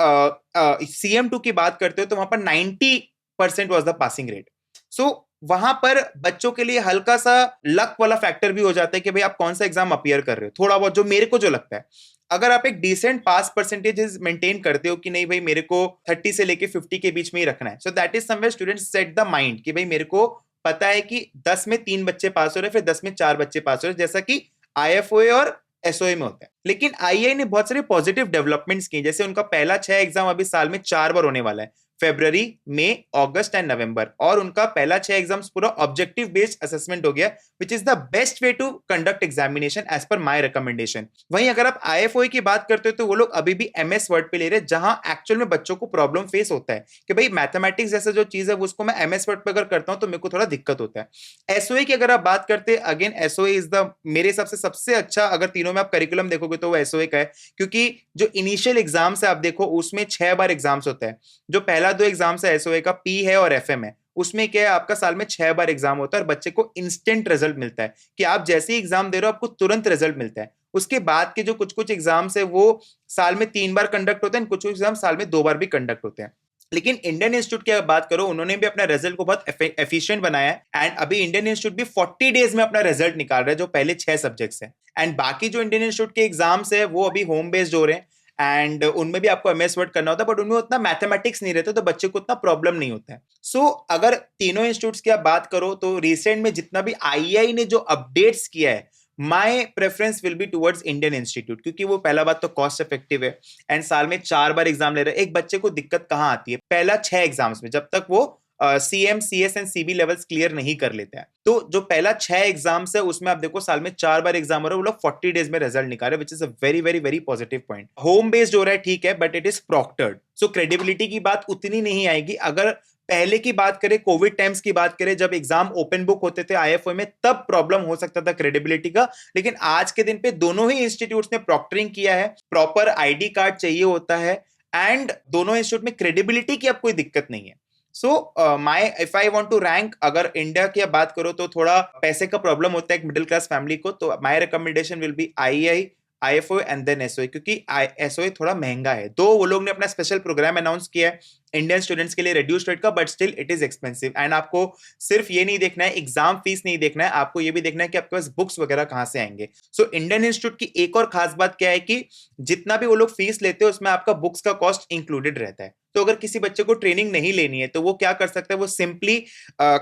CM2 की बात करते हो तो वहां पर 90% वाज द पासिंग रेट। सो वहां पर बच्चों के लिए हल्का सा लक वाला फैक्टर भी हो जाता है कि भाई आप कौन सा एग्जाम अपियर कर रहे हो, थोड़ा बहुत जो मेरे को जो लगता है। अगर आप एक डिसेंट पास परसेंटेजेस मेंटेन करते हो कि नहीं भाई मेरे को 30 से लेके 50 के बीच में ही रखना है, so that is somewhere students set the mind कि भाई मेरे को पता है कि 10 में 3 बच्चे पास हो रहे हैं, फिर 10 में 4 बच्चे पास हो रहे हैं, जैसा कि आईएफओए और एसओए में होता है। लेकिन आईआई ने बहुत सारे पॉजिटिव डेवलपमेंट्स किए, जैसे उनका पहला 6 एग्जाम अभी साल में 4 बार होने वाला है, फरवरी, मई, अगस्त एंड नवंबर, और उनका पहला 6 एग्जाम्स पूरा ऑब्जेक्टिव बेस्ड असेसमेंट हो गया, which is the best way to conduct examination as per my recommendation. वहीं अगर आप आईएफओए की बात करते हो तो वो लोग अभी भी एमएस वर्ड पे ले रहे हैं, जहां एक्चुअल में बच्चों को प्रॉब्लम फेस होता है कि भाई मैथमेटिक्स जैसा जो चीज है उसको मैं एमएस वर्ड पे अगर करता हूं तो मेरे को थोड़ा दिक्कत होता है। एसओए की अगर आप बात करते हैं, अगेन एसओए इज द मेरे हिसाब से सबसे अच्छा, अगर तीनों में आप करिकुलम देखोगे तो वो एसओए का है, क्योंकि जो इनिशियल एग्जाम्स है आप देखो उसमें 6 बार एग्जाम्स होता है। जो पहला 2 एग्जाम्स है एसओए का, पी है और एफएम है, उसमें क्या है आपका साल में 6 बार एग्जाम होता है और बच्चे को इंस्टेंट रिजल्ट मिलता है कि आप जैसे ही एग्जाम दे रहे हो आपको तुरंत रिजल्ट मिलता है। उसके बाद के जो कुछ कुछ एग्जाम्स है वो साल में 3 बार कंडक्ट होते हैं, कुछ एग्जाम साल में 2 बार भी कंडक्ट होते हैं। लेकिन इंडियन इंस्टीट्यूट की बात करो, उन्होंने भी अपना रिजल्ट को बहुत एफिशिएंट बनाया है, एंड अभी इंडियन इंस्टीट्यूट भी 40 डेज में अपना रिजल्ट निकाल रहा है जो पहले 6 सब्जेक्ट्स है। एंड बाकी जो इंडियन इंस्टीट्यूट के एग्जाम्स है वो अभी होम बेस्ड हो रहे हैं, एंड उनमें भी आपको एमएस वर्ड करना होता है, बट उनमें उतना मैथमेटिक्स नहीं रहता, तो बच्चे को उतना प्रॉब्लम नहीं होता है। सो अगर तीनों इंस्टीट्यूट्स की आप बात करो तो रिसेंट में जितना भी आईआई ने जो अपडेट्स किया है, my preference will be towards Indian institute, क्योंकि वो पहला बात तो कॉस्ट इफेक्टिव है, एंड साल में 4 बार एग्जाम ले रहे हैं। एक बच्चे को दिक्कत कहां आती है, पहला 6 एग्जाम्स में, जब तक वो CM, CS and CB levels clear नहीं कर लेते हैं, तो जो पहला 6 एग्जाम्स है उसमें आप देखो साल में 4 बार एग्जाम हो रहा है, वो लोग 40 डेज में रिजल्ट निकाल रहे हैं, which is a very very very positive point. Home based हो रहा है ठीक है, but it is proctored, so credibility की बात उतनी नहीं आएगी। अगर पहले की बात करें, कोविड टाइम्स की बात करें, जब एग्जाम ओपन बुक होते थे आईएफओ में, तब प्रॉब्लम हो सकता था क्रेडिबिलिटी का, लेकिन आज के दिन पे दोनों ही इंस्टीट्यूट्स ने प्रॉक्टरिंग किया है, प्रॉपर आईडी कार्ड चाहिए होता है, एंड दोनों इंस्टीट्यूट में क्रेडिबिलिटी की अब कोई दिक्कत नहीं है। So my if I want to rank, अगर इंडिया की बात करो तो थोड़ा पैसे का प्रॉब्लम होता है एक मिडिल क्लास फैमिली को, तो my recommendation will be II, IFO and then SOA, क्योंकि एसओए थोड़ा महंगा है, दो वो लोग ने अपना स्पेशल प्रोग्राम अनाउंस किया है इंडियन स्टूडेंट्स के लिए रिड्यूस्ड रेट का, but still it is expensive. And आपको सिर्फ ये नहीं देखना है, एग्जाम फीस नहीं देखना है, आपको ये भी देखना है कि आपके पास बुक्स वगैरह कहां से आएंगे। सो इंडियन इंस्टीट्यूट की एक और खास बात क्या है कि जितना भी वो लोग फीस लेते हैं उसमें आपका बुक्स का कॉस्ट इंक्लूडेड रहता है। तो अगर किसी बच्चे को ट्रेनिंग नहीं लेनी है तो वो क्या कर सकता है, वो सिंपली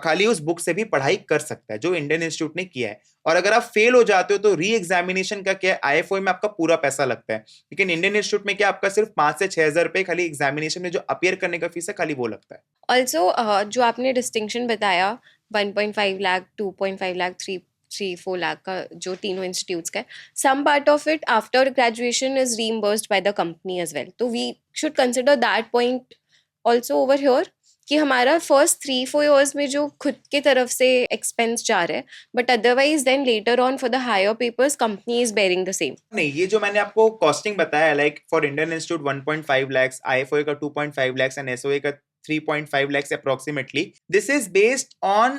खाली उस बुक से भी पढ़ाई कर सकता है, जो इंडियन इंस्टीट्यूट ने किया है। और अगर आप फेल हो जाते हो तो री एग्जामिनेशन का क्या है, आईएफओ में आपका पूरा पैसा लगता है, लेकिन इंडियन इंस्टीट्यूट में क्या आपका सिर्फ 5 से 6 हजार रुपए खाली एग्जामिनेशन में जो अपियर करने का फीस है खाली वो लगता है। ऑल्सो जो आपने डिस्टिंक्शन बताया 1.5 लाख, 2.5 लाख, 3-4 लाख का जो तीनों इंस्टीट्यूट्स का है, some part of it after graduation is reimbursed by the company as well, तो we should consider that point also over here कि हमारा फर्स्ट 3-4 years में जो खुद के तरफ से एक्सपेंस जा रहा है, but otherwise then later on for the higher papers company is bearing the same. नहीं, ये जो मैंने आपको कॉस्टिंग बताया, like for Indian institute 1.5 lakhs, IFOA का 2.5 lakhs एंड एसओए का 3.5 lakhs approximately, this is based on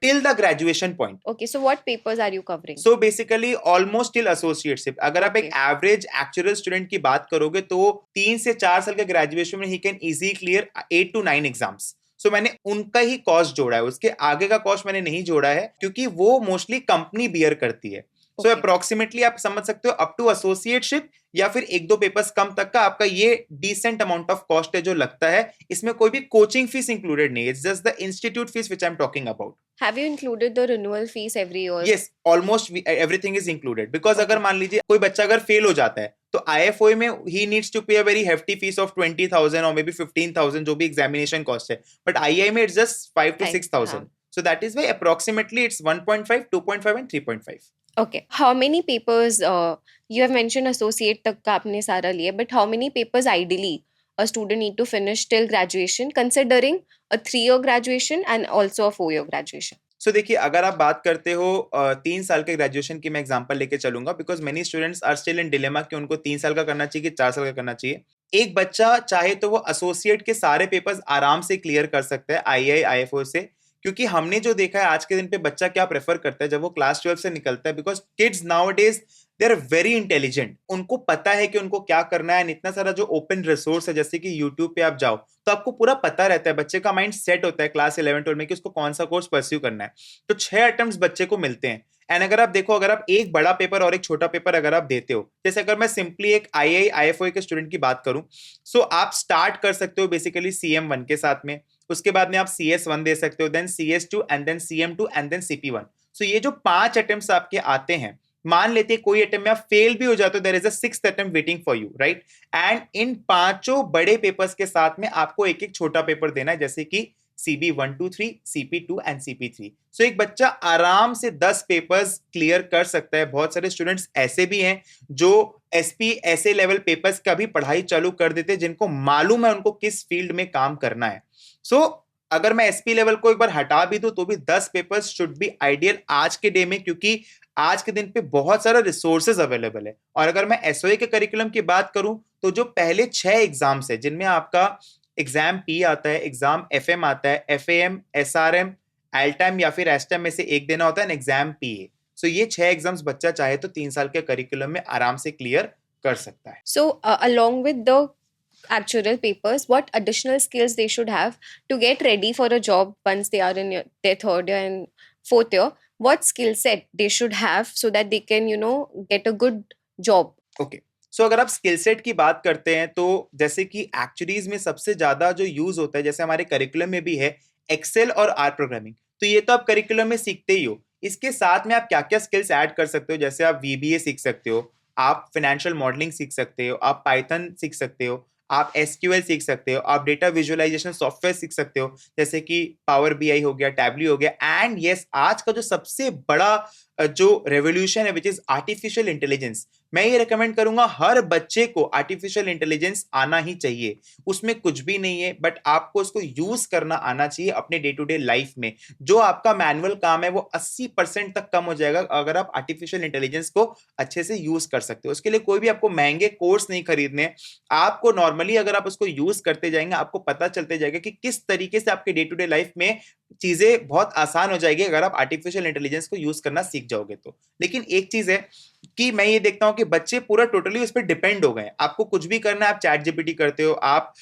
till the graduation point. Okay, so what papers are you covering? So basically almost till associateship. अगर आप एक average actual student की बात करोगे तो 3 से 4 साल के ग्रेजुएशन में ही can easily clear 8 to 9 exams. So मैंने उनका ही कॉस्ट जोड़ा है, उसके आगे का कॉस्ट मैंने नहीं जोड़ा है, क्योंकि वो मोस्टली कंपनी बियर करती है। सो अप्रोक्सीमेटली आप समझ सकते हो अप टू एसोसिएटशिप या फिर 1-2 पेपर्स कम तक का आपका ये डिसेंट अमाउंट ऑफ कॉस्ट है जो लगता है। इसमें कोई भी कोचिंग फीस इंक्लूडेड नहीं है, it's just the institute fees which I am talking about. Have you included the renewal fees every year? Yes, almost everything is included, because अगर मान लीजिए कोई बच्चा अगर फेल हो जाता है तो आईएफओए में he needs to pay a very hefty fees of 20,000 or maybe 15,000 जो भी एग्जामिनेशन कॉस्ट है, बट आईआई में it's just 5 to 6,000. So that is why approximately it's 1.5, 2.5 and 3.5. Okay. How many papers, you have mentioned associate तक का आपने सारा लिया, but how many papers ideally a student need to finish till graduation, considering a 3-year graduation and also a 4-year graduation? So देखिए, अगर आप बात करते हो 3 साल के ग्रेजुएशन की, मैं एग्जांपल लेके चलूंगा, because many students are still in dilemma कि उनको 3 साल का करना चाहिए कि 4 साल का करना चाहिए। एक बच्चा चाहे तो वो एसोसिएट के सारे पेपर्स आराम से क्लियर कर सकता है आईआई आईएफओ से, क्योंकि हमने जो देखा है आज के दिन पे बच्चा क्या प्रेफर करता है जब वो क्लास 12 से निकलता है, because kids nowadays they are very intelligent, उनको पता है कि उनको क्या करना है। इतना सारा जो ओपन रिसोर्स है, जैसे कि यूट्यूब पे आप जाओ तो आपको पूरा पता रहता है, बच्चे का माइंड सेट होता है क्लास 11-12 में कि उसको कौन सा कोर्स परस्यू करना है। तो 6 अटेम्प्ट्स बच्चे को मिलते हैं, एंड अगर आप देखो, अगर आप एक बड़ा पेपर और एक छोटा पेपर अगर आप देते हो, जैसे अगर मैं सिंपली एक IIFOA के स्टूडेंट की बात करूं, सो आप स्टार्ट कर सकते हो बेसिकली CM1 के साथ में, उसके बाद में आप CS1 दे सकते हो, then CS2 and then CM2 and then CP1। So ये जो 5 अटेम्प्ट्स आपके आते हैं, मान लेते हैं कोई अटेम्प्ट में आप फेल भी हो जाते हो, there is a 6th attempt waiting for you, right. And इन पांचों बड़े पेपर्स के साथ में आपको एक एक छोटा पेपर देना है, जैसे कि CB123, CP2 एंड CP3। सो एक बच्चा आराम से 10 पेपर्स क्लियर कर सकता है। बहुत सारे स्टूडेंट्स ऐसे भी हैं जो SP ऐसे लेवल पेपर्स का भी पढ़ाई चालू कर देते हैं, जिनको मालूम है उनको किस फील्ड में काम करना है। सो अगर मैं SP लेवल को एक बार हटा भी दूं तो भी 10 पेपर्स शुड बी आइडियल आज के डे में, क्योंकि आज के दिन पे बहुत सारा रिसोर्सेज अवेलेबल है। और अगर मैं SOA के करिकुलम की बात करूं तो जो पहले 6 एग्जाम्स है, जिनमें आपका एग्जाम P आता है, एग्जाम FM आता है, FAM, SRM, ALTAM या फिर ASTAM में से एक देना होता है, एग्जाम PA। सो ये 6 एग्जाम्स बच्चा चाहे तो 3 साल के करिकुलम में आराम से क्लियर कर सकता है। So, along with the actual papers, what additional skills they should have to get ready for a job once they are in their third year and fourth year? What skill set they should have so that they can, get a good job? Okay, so अगर आप skill set की बात करते हैं तो जैसे कि एक्चुअलीज में सबसे ज्यादा जो यूज होता है, जैसे हमारे करिकुलम में भी है एक्सेल और आर प्रोग्रामिंग, तो ये तो आप करिकुलम में सीखते ही हो। इसके साथ में आप क्या क्या स्किल्स ऐड कर सकते हो, जैसे आप VBA सीख सकते हो, आप फाइनेंशियल मॉडलिंग सीख सकते हो, आप पाइथन सीख सकते हो, आप SQL सीख सकते हो, आप डेटा विजुअलाइजेशन सॉफ्टवेयर सीख सकते हो, जैसे कि पावर BI हो गया, टैबली हो गया। एंड यस, आज का जो सबसे बड़ा जो रेवोल्यूशन है विच इज आर्टिफिशियल इंटेलिजेंस, मैं ये रिकमेंड करूंगा हर बच्चे को आर्टिफिशियल इंटेलिजेंस आना ही चाहिए। उसमें कुछ भी नहीं है, बट आपको उसको यूज करना आना चाहिए अपने डे टू डे लाइफ में। जो आपका मैनुअल काम है वो 80% तक कम हो जाएगा अगर आप आर्टिफिशियल इंटेलिजेंस को अच्छे से यूज कर सकते हो। उसके लिए कोई भी आपको महंगे कोर्स नहीं खरीदने, आपको नॉर्मली अगर आप उसको यूज करते जाएंगे आपको पता चलते जाएगा कि किस तरीके से आपके डे टू डे लाइफ में चीजें बहुत आसान हो जाएगी अगर आप आर्टिफिशियल इंटेलिजेंस को यूज करना सीख जाओगे तो। लेकिन एक चीज है कि मैं ये देखता हूं कि बच्चे पूरा टोटली उस पर डिपेंड हो गए। आपको कुछ भी करना है, आप चैट जीपीटी करते हो, आप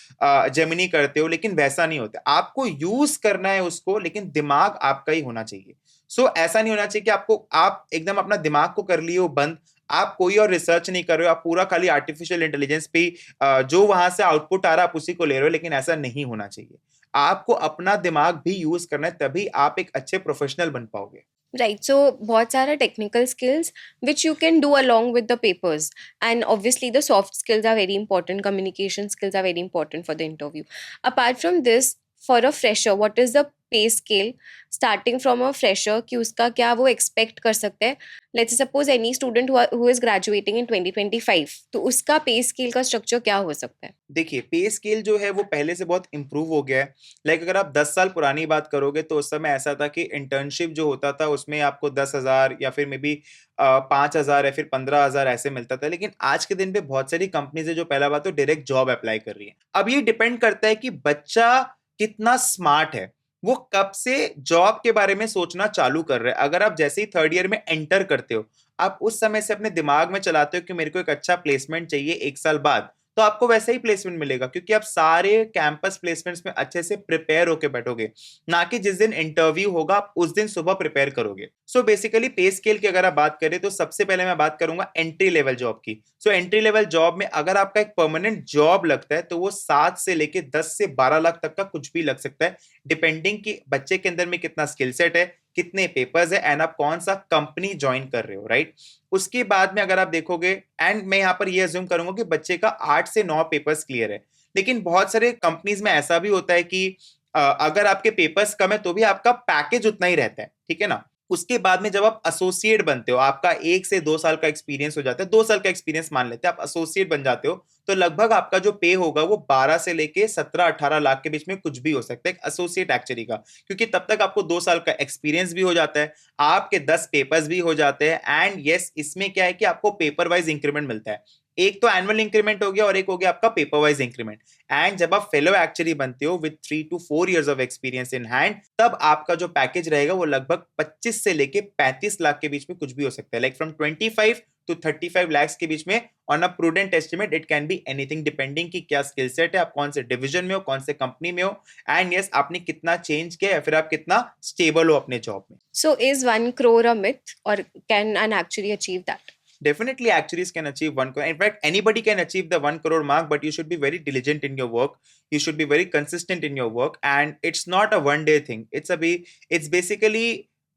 जेमिनी करते हो, लेकिन वैसा नहीं होता। आपको यूज करना है उसको, लेकिन दिमाग आपका ही होना चाहिए। सो ऐसा नहीं होना चाहिए कि आप एकदम अपना दिमाग को कर लिए हो बंद, आप कोई और रिसर्च नहीं कर रहे हो, आप पूरा खाली आर्टिफिशियल इंटेलिजेंस पे जो वहां से आउटपुट आ रहा है आप उसी को ले रहे हो। लेकिन ऐसा नहीं होना चाहिए, आपको अपना दिमाग भी यूज करना है, तभी आप एक अच्छे प्रोफेशनल बन पाओगे। Right. So, बहुत सारा technical skills which you can do along with the papers. And obviously, the soft skills are very important. Communication skills are very important for the interview. Apart from this, for a fresher, what is the pay scale starting from a fresher कि उसका क्या वो expect कर सकते हैं? Let's suppose any student who is graduating in 2025, तो उसका pay scale का structure क्या हो सकता है? देखिए, पे स्केल जो है वो पहले से बहुत इंप्रूव हो गया है। लाइक अगर आप 10 साल पुरानी बात करोगे तो उस समय ऐसा था कि इंटर्नशिप जो होता था उसमें आपको 10,000 या फिर मे बी 5,000 या फिर 15,000 ऐसे मिलता था। लेकिन आज के दिन पे बहुत सारी कंपनीज है जो पहला बात तो डायरेक्ट जॉब अप्लाई कर रही है। अब ये डिपेंड करता है कि बच्चा कितना स्मार्ट है, वो कब से जॉब के बारे में सोचना चालू कर रहा है। अगर आप जैसे ही थर्ड ईयर में एंटर करते हो, आप उस समय से अपने दिमाग में चलाते हो कि मेरे को एक अच्छा प्लेसमेंट चाहिए 1 साल बाद, तो आपको वैसे ही प्लेसमेंट मिलेगा, क्योंकि आप सारे कैंपस प्लेसमेंट्स में अच्छे से प्रिपेयर होके बैठोगे, ना कि जिस दिन इंटरव्यू होगा आप उस दिन सुबह प्रिपेयर करोगे। सो बेसिकली पे स्केल की अगर आप बात करें तो सबसे पहले मैं बात करूंगा एंट्री लेवल जॉब की। सो एंट्री लेवल जॉब में अगर आपका एक परमानेंट जॉब लगता है तो वो 7 से लेके 10 से 12 लाख तक का कुछ भी लग सकता है, डिपेंडिंग कि बच्चे के अंदर में कितना स्किल सेट है, कितने पेपर्स है, एंड आप कौन सा कंपनी ज्वाइन कर रहे हो, राइट। उसके बाद में अगर आप देखोगे, एंड मैं यहाँ पर ये अज्यूम करूंगा कि बच्चे का 8 से 9 पेपर्स क्लियर है। लेकिन बहुत सारे कंपनीज में ऐसा भी होता है कि अगर आपके पेपर्स कम है तो भी आपका पैकेज उतना ही रहता है, ठीक है ना। उसके बाद में जब आप एसोसिएट बनते हो, आपका 1 से 2 साल का एक्सपीरियंस हो जाता है, 2 साल का एक्सपीरियंस मान लेते हैं, आप एसोसिएट बन जाते हो, तो लगभग आपका जो पे होगा वो 12 से लेके 17-18 लाख के बीच में कुछ भी हो सकता है एक एसोसिएट एक्चुअली का, क्योंकि तब तक आपको 2 साल का एक्सपीरियंस भी हो जाता है, आपके 10 पेपर्स भी हो जाते हैं। एंड यस, इसमें क्या है कि आपको पेपर वाइज इंक्रीमेंट मिलता है। एक तो एनुअल इंक्रीमेंट हो गया और एक हो गया आपका पेपर वाइज इंक्रीमेंट। एंड जब आप फेलो एक्चुअली बनते हो with 3 to 4 years of experience in hand, तब आपका जो पैकेज रहेगा वो लगभग 25 से लेके 35 लाख के बीच में कुछ भी हो सकता है, लाइक फ्रॉम 25 to 35 lakhs के बीच में on a prudent estimate. It can be anything depending कि क्या स्किल सेट है, आप कौन से डिवीजन में हो, कौन से कंपनी में हो, एंड यस आपने कितना चेंज किया या फिर आप कितना स्टेबल हो अपने जॉब में. So is 1 crore a myth, or can an actuary achieve that? Definitely actuaries can achieve 1 crore. In fact, anybody can achieve the 1 crore mark, but you should be very diligent in your work. You should be very consistent in your work, and it's not a one day thing. It's basically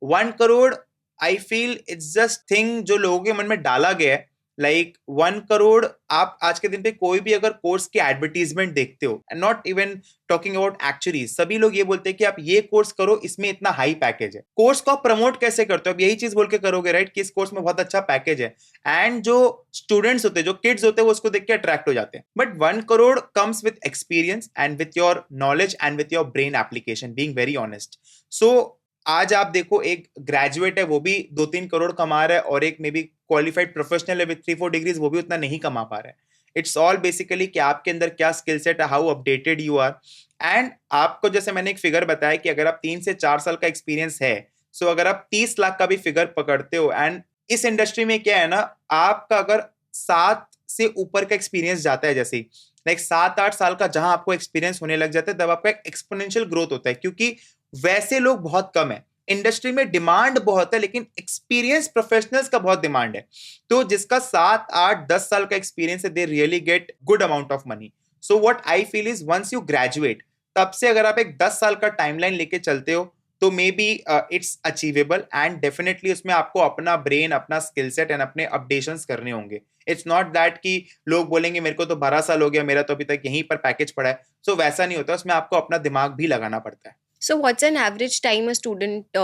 1 crore. I feel it's just thing जो लोगों के मन में डाला गया है. Like 1 crore आप आज के दिन पे कोई भी अगर कोर्स की एडवर्टीजमेंट देखते हो, and not even talking about actually, सभी लोग ये बोलते हैं कि आप ये कोर्स करो, इसमें इतना हाई पैकेज है. कोर्स को आप प्रमोट कैसे करते हो? आप यही चीज बोल के करोगे राइट कि इस कोर्स में बहुत अच्छा पैकेज है, एंड जो स्टूडेंट्स होते हैं, जो किड्स होते हैं, वो उसको देख के अट्रैक्ट हो जाते हैं. But 1 crore comes with experience and with your knowledge and with your brain application, being very honest. So आज आप देखो एक ग्रेजुएट है वो भी 2-3 करोड़ कमा रहा है, और एक मे बी क्वालिफाइड प्रोफेशनल है विद 3-4 डिग्रीज, वो भी उतना नहीं कमा पा रहा है. इट्स ऑल बेसिकली कि आपके अंदर क्या स्किल सेट है, how updated you are. And आपको जैसे मैंने एक फिगर बताया कि अगर आप 3 से 4 साल का एक्सपीरियंस है, सो अगर आप 30 लाख का भी फिगर पकड़ते हो, एंड इस इंडस्ट्री में क्या है ना, आपका अगर 7 से ऊपर का एक्सपीरियंस जाता है, जैसे लाइक 7-8 साल का जहां आपको एक्सपीरियंस होने लग जाता है, तब आपका एक एक्सपोनेंशियल ग्रोथ होता है, क्योंकि वैसे लोग बहुत कम है. इंडस्ट्री में डिमांड बहुत है, लेकिन एक्सपीरियंस प्रोफेशनल्स का बहुत डिमांड है. तो जिसका 7-8-10 साल का एक्सपीरियंस है, they really get good amount of money. So what I feel is once you graduate, तब से अगर आप एक 10 साल का टाइमलाइन लेके चलते हो, तो may be it's achievable, and definitely उसमें आपको अपना ब्रेन, अपना स्किल सेट एंड अपने अपडेशंस करने होंगे. इट्स नॉट दैट कि लोग बोलेंगे मेरे को तो 12 साल हो गया, मेरा तो अभी तक यहीं पर पैकेज पड़ा है. सो वैसा नहीं होता, उसमें आपको अपना दिमाग भी लगाना पड़ता है. So what's an average time a student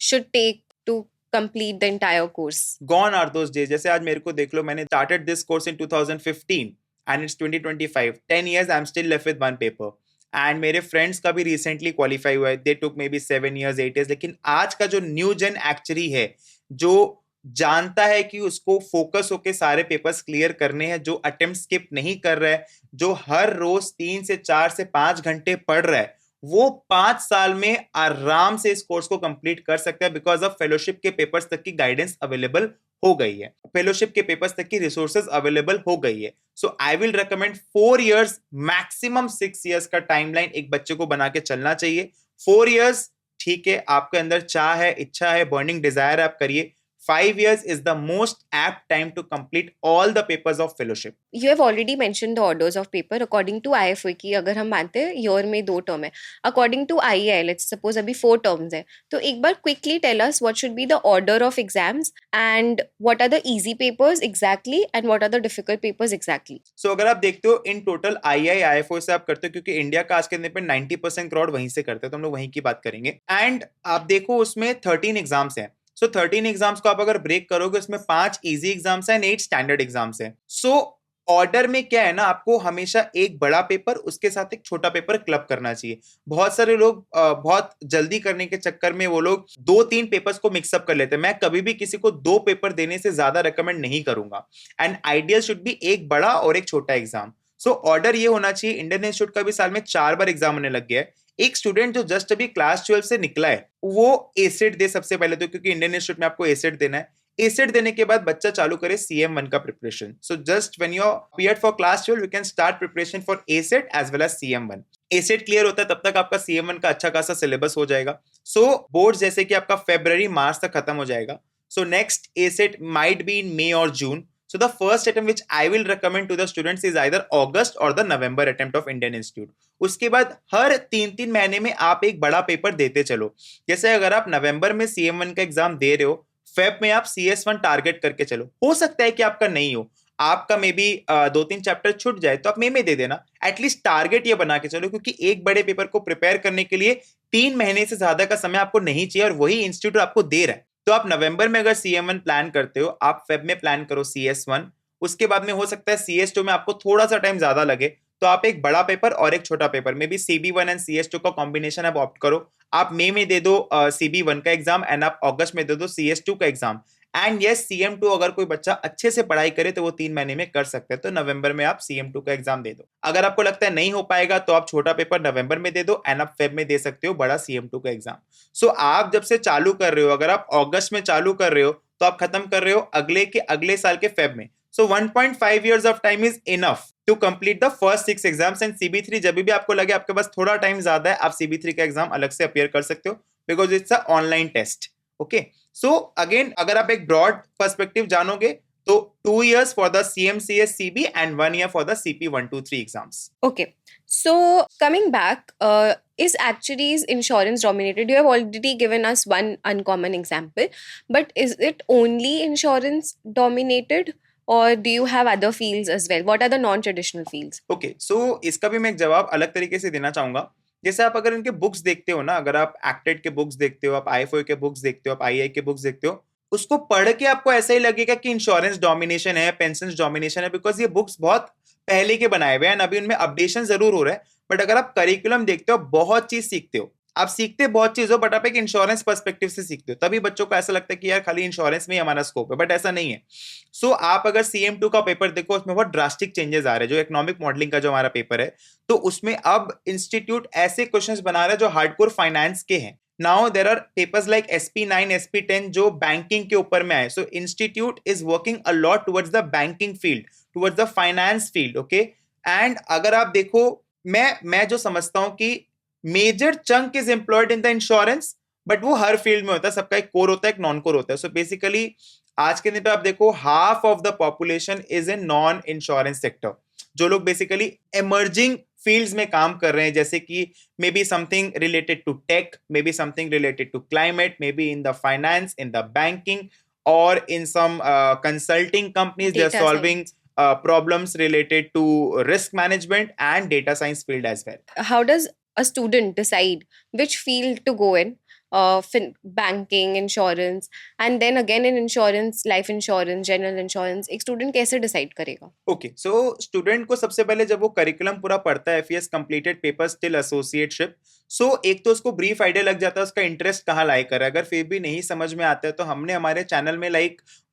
should take to complete the entire course? Gone are those days. जैसे आज मेरे को देख लो, मैंने started this course in 2015 and it's 2025. 10 years I'm still left with one paper. And मेरे friends का भी recently qualify हुआ है. They took maybe 7 years, 8 years. लेकिन आज का जो न्यू जेन एक्चुअली है, जो जानता है कि उसको फोकस होके सारे पेपर्स क्लियर करने हैं, जो अटेम्प्ट स्किप नहीं कर रहा है, जो हर रोज 3 से 4 से 5 घंटे पढ़ रहा है, वो 5 साल में आराम से इस कोर्स को कंप्लीट कर सकता है, बिकॉज ऑफ फेलोशिप के पेपर्स तक की गाइडेंस अवेलेबल हो गई है, फेलोशिप के पेपर्स तक की रिसोर्सेज अवेलेबल हो गई है. So I will recommend 4 years, maximum 6 years का टाइमलाइन एक बच्चे को बना के चलना चाहिए. 4 इयर्स ठीक है, आपके अंदर चाह है, इच्छा है, बर्निंग डिजायर है, आप करिए. 5 years is the most apt time to complete all the papers of fellowship. You have already mentioned the orders of paper. According to IFA की अगर हम मानते हैं year में 2 term है, according to IAI let's suppose अभी 4 terms है, तो एक बार quickly tell us what should be the order of exams and what are the easy papers exactly and what are the difficult papers exactly. So अगर आप देखते हो in total IAI IFO से आप करते हो, क्योंकि इंडिया का आज के दिन पे 90% क्राउड वहीं से करते हैं, तो हम लोग वहीं की बात करेंगे. एंड आप देखो उसमें 13 एग्जाम्स हैं. सो 13 एग्जाम्स को आप अगर ब्रेक करोगे, उसमें 5 इजी एग्जाम्स हैं, 8 स्टैंडर्ड एग्जाम्स हैं. सो ऑर्डर में क्या है ना, आपको हमेशा एक बड़ा पेपर, उसके साथ एक छोटा पेपर क्लब करना चाहिए. बहुत सारे लोग बहुत जल्दी करने के चक्कर में वो लोग 2-3 पेपर्स को मिक्सअप कर लेते हैं. मैं कभी भी किसी को 2 पेपर देने से ज्यादा रेकमेंड नहीं करूंगा. एंड आइडियल शुड बी एक बड़ा और एक छोटा एग्जाम. सो ऑर्डर ये होना चाहिए. इंडियन इंस्टीट्यूट का भी साल में 4 बार एग्जाम होने लग गया है. एक स्टूडेंट जो जस्ट अभी क्लास 12 से निकला है, वो एसेट दे सबसे पहले, तो क्योंकि इंडियन इंस्टीट्यूट में आपको एसेट देना है. एसेट देने के बाद बच्चा चालू करे CM1 का preparation. So just when you appeared for class 12 you can start preparation for ACET as well as CM1. ACET clear होता है तब तक आपका CM1 का अच्छा खासा सिलेबस हो जाएगा. सो बोर्ड जैसे कि आपका February March तक खत्म हो जाएगा. So next asset might be in May or June. So the first attempt which I will recommend to the students is either August or the November attempt of Indian Institute. उसके बाद हर 3-3 महीने में आप एक बड़ा पेपर देते चलो. जैसे अगर आप नवंबर में CM1 का एग्जाम दे रहे हो, फेब में आप CS1 टारगेट करके चलो. हो सकता है कि आपका नहीं हो, आपका मे बी 2-3 चैप्टर छूट जाए, तो आप मई में दे देना. एटलीस्ट टारगेट ये बना के चलो, क्योंकि एक बड़े पेपर को प्रिपेयर करने के लिए 3 महीने से ज्यादा का समय आपको नहीं चाहिए, और वही इंस्टीट्यूट आपको दे रहा है. तो आप नवंबर में अगर CM1 प्लान करते हो, आप फेब में प्लान करो CS1. उसके बाद में हो सकता है CS2 में आपको थोड़ा सा टाइम ज्यादा लगे, तो आप एक बड़ा पेपर और एक छोटा paper, may be CB1 and CS2 का कॉम्बिनेशन आप ऑप्ट करो. आप मई में दे दो CB1 का एग्जाम, एंड आप अगस्त में दे दो CS2 का एग्जाम. एंड यस, CM2 अगर कोई बच्चा अच्छे से पढ़ाई करे तो वो 3 महीने में कर सकते हैं. तो नवंबर में आप CM2 का एग्जाम दे दो. अगर आपको लगता है नहीं हो पाएगा, तो आप छोटा पेपर नवंबर में दे दो, एंड आप फेब में दे सकते हो बड़ा CM2 का एग्जाम. सो आप जब से चालू कर रहे हो, अगर आप अगस्त में चालू कर रहे हो, तो आप खत्म कर रहे हो अगले साल के फेब में. So 1.5 years of time is enough to complete the first 6 exams and CB3 जब भी आपको लगे आपके पास थोड़ा टाइम ज्यादा है आप CB3 का एग्जाम अलग से अपियर कर सकते हो because it's a online test. Okay, so again अगर आप एक broad perspective जानोगे तो 2 years for the CMCS CB and 1 year for the CP 123 exams. Okay, so coming back, is actuaries insurance dominated? You have already given us one uncommon example, but is it only insurance dominated? Or do you have other fields as well? What are the non-traditional fields? Okay, so इसका भी मैं एक जवाब अलग तरीके से देना चाहूंगा. जैसे आप अगर इनके बुक्स देखते हो ना, अगर आप एक्टेड के बुक्स देखते हो, आप IFOA के बुक्स देखते हो, आप II के बुक्स देखते हो, उसको पढ़ के आपको ऐसा ही लगेगा कि इंश्योरेंस डोमिनेशन है, पेंशन डोमिनेशन है, बिकॉज ये बुक्स बहुत पहले के बनाए हुए हैं, अभी उनमें अपडेशन जरूर हो रहा है. बट अगर आप करिकुलम देखते हो बहुत चीज सीखते हो, आप सीखते बहुत चीज हो, बट आप एक इंश्योरेंस पर्सपेक्टिव से सीखते हो, तभी बच्चों को ऐसा लगता है कि यार खाली इंश्योरेंस में ही हमारा स्कोप है, बट ऐसा नहीं है. सो आप अगर CM2 का पेपर देखो उसमें बहुत ड्रास्टिक चेंजेस आ रहे हैं. जो इकोनॉमिक मॉडलिंग का जो हमारा पेपर है तो उसमें अब इंस्टीट्यूट ऐसे क्वेश्चंस बना रहा है जो हार्डकोर फाइनेंस के हैं. Now there are papers like SP9 SP10 जो बैंकिंग के ऊपर में आए. So institute is working a lot towards the banking field, towards the finance field. Okay, and अगर आप देखो मैं जो समझता हूं कि major chunk is employed in the insurance, but वो हर फील्ड में होता है, सबका एक कोर होता है एक नॉन कोर होता है. सो बेसिकली आज के दिन पे आप देखो half of the population is in non insurance sector. जो लोग बेसिकली इमर्जिंग फील्ड्स में काम कर रहे हैं, जैसे कि maybe something related to tech, maybe something related to climate, maybe in the finance, in the banking, और in some consulting companies they are solving problems related to risk management and data science field as well. How does a student decide which field to go in? Banking, insurance, and then again in insurance, life insurance, general insurance, एक student कैसे decide करेगा? Okay, so student को सबसे पहले जब वो curriculum पूरा पढ़ता है, if he has completed papers till associateship, so एक तो उसको brief idea लग जाता है उसका इंटरेस्ट कहाँ लाई कर. अगर फिर भी नहीं समझ में आता है तो हमने हमारे चैनल में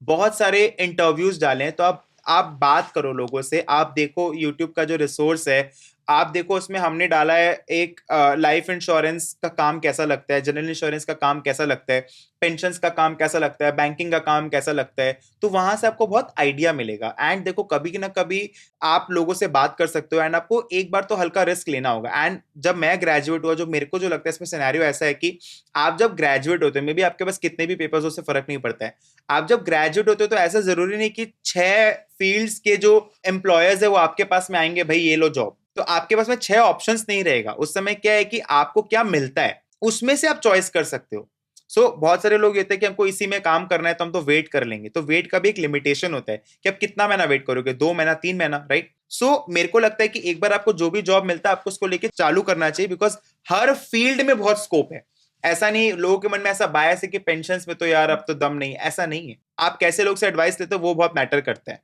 बहुत सारे इंटरव्यूज डाले हैं, तो आप बात करो लोगों से, आप देखो YouTube का जो रिसोर्स है, आप देखो उसमें हमने डाला है एक लाइफ इंश्योरेंस का काम कैसा लगता है, जनरल इंश्योरेंस का काम कैसा लगता है, पेंशन्स का काम कैसा लगता है, बैंकिंग का काम कैसा लगता है, तो वहां से आपको बहुत आइडिया मिलेगा. एंड देखो कभी ना कभी आप लोगों से बात कर सकते हो, एंड आपको एक बार तो हल्का रिस्क लेना होगा. एंड जब मैं ग्रेजुएट हुआ, जो मेरे को जो लगता है इसमें सिनेरियो ऐसा है कि आप जब ग्रेजुएट होते हो, मे बी आपके पास कितने भी पेपर्स हो उससे फर्क नहीं पड़ता है, आप जब ग्रेजुएट होते हो तो ऐसा जरूरी नहीं कि 6 फील्ड्स के जो एम्प्लॉयर्स है वो आपके पास में आएंगे, भाई ये लो जॉब. तो आपके पास में 6 ऑप्शंस नहीं रहेगा. उस समय क्या है कि आपको क्या मिलता है उसमें से आप चॉइस कर सकते हो. सो बहुत सारे लोग कहते हैं कि हमको इसी में काम करना है तो हम तो वेट कर लेंगे. तो वेट का भी एक लिमिटेशन होता है कि आप कितना महीना वेट करोगे, 2 महीना, 3 महीना, राइट. सो मेरे को लगता है कि एक बार आपको जो भी जॉब मिलता है आपको उसको लेके चालू करना चाहिए, बिकॉज हर फील्ड में बहुत स्कोप है. ऐसा नहीं, लोगों के मन में ऐसा बायस है कि पेंशन्स में तो यार अब तो दम नहीं, ऐसा नहीं है. आप कैसे लोग से एडवाइस लेते हो वो बहुत मैटर करता है,